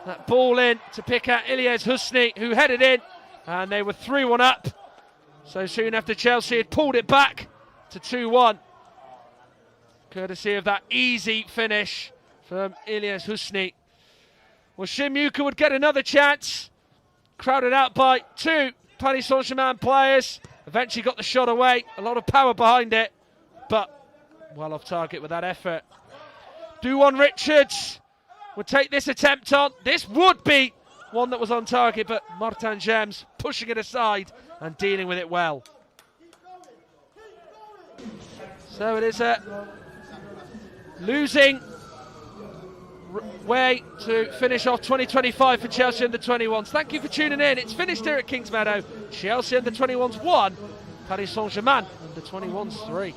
that ball in to pick out Ilyes Husni, who headed in, and they were 3-1 up. So soon after Chelsea had pulled it back to 2-1, courtesy of that easy finish from Ilyes Husni. Well, Shimuka would get another chance, crowded out by 2 Paris Saint-Germain players. Eventually got the shot away, a lot of power behind it, but well off target with that effort. Duwan Richards would take this attempt on. This would be one that was on target, but Martin James pushing it aside and dealing with it well. So it is a losing way to finish off 2025 for Chelsea under 21s. Thank you for tuning in. It's finished here at Kingsmeadow. Chelsea under 21s 1, Paris Saint-Germain under 21s 3.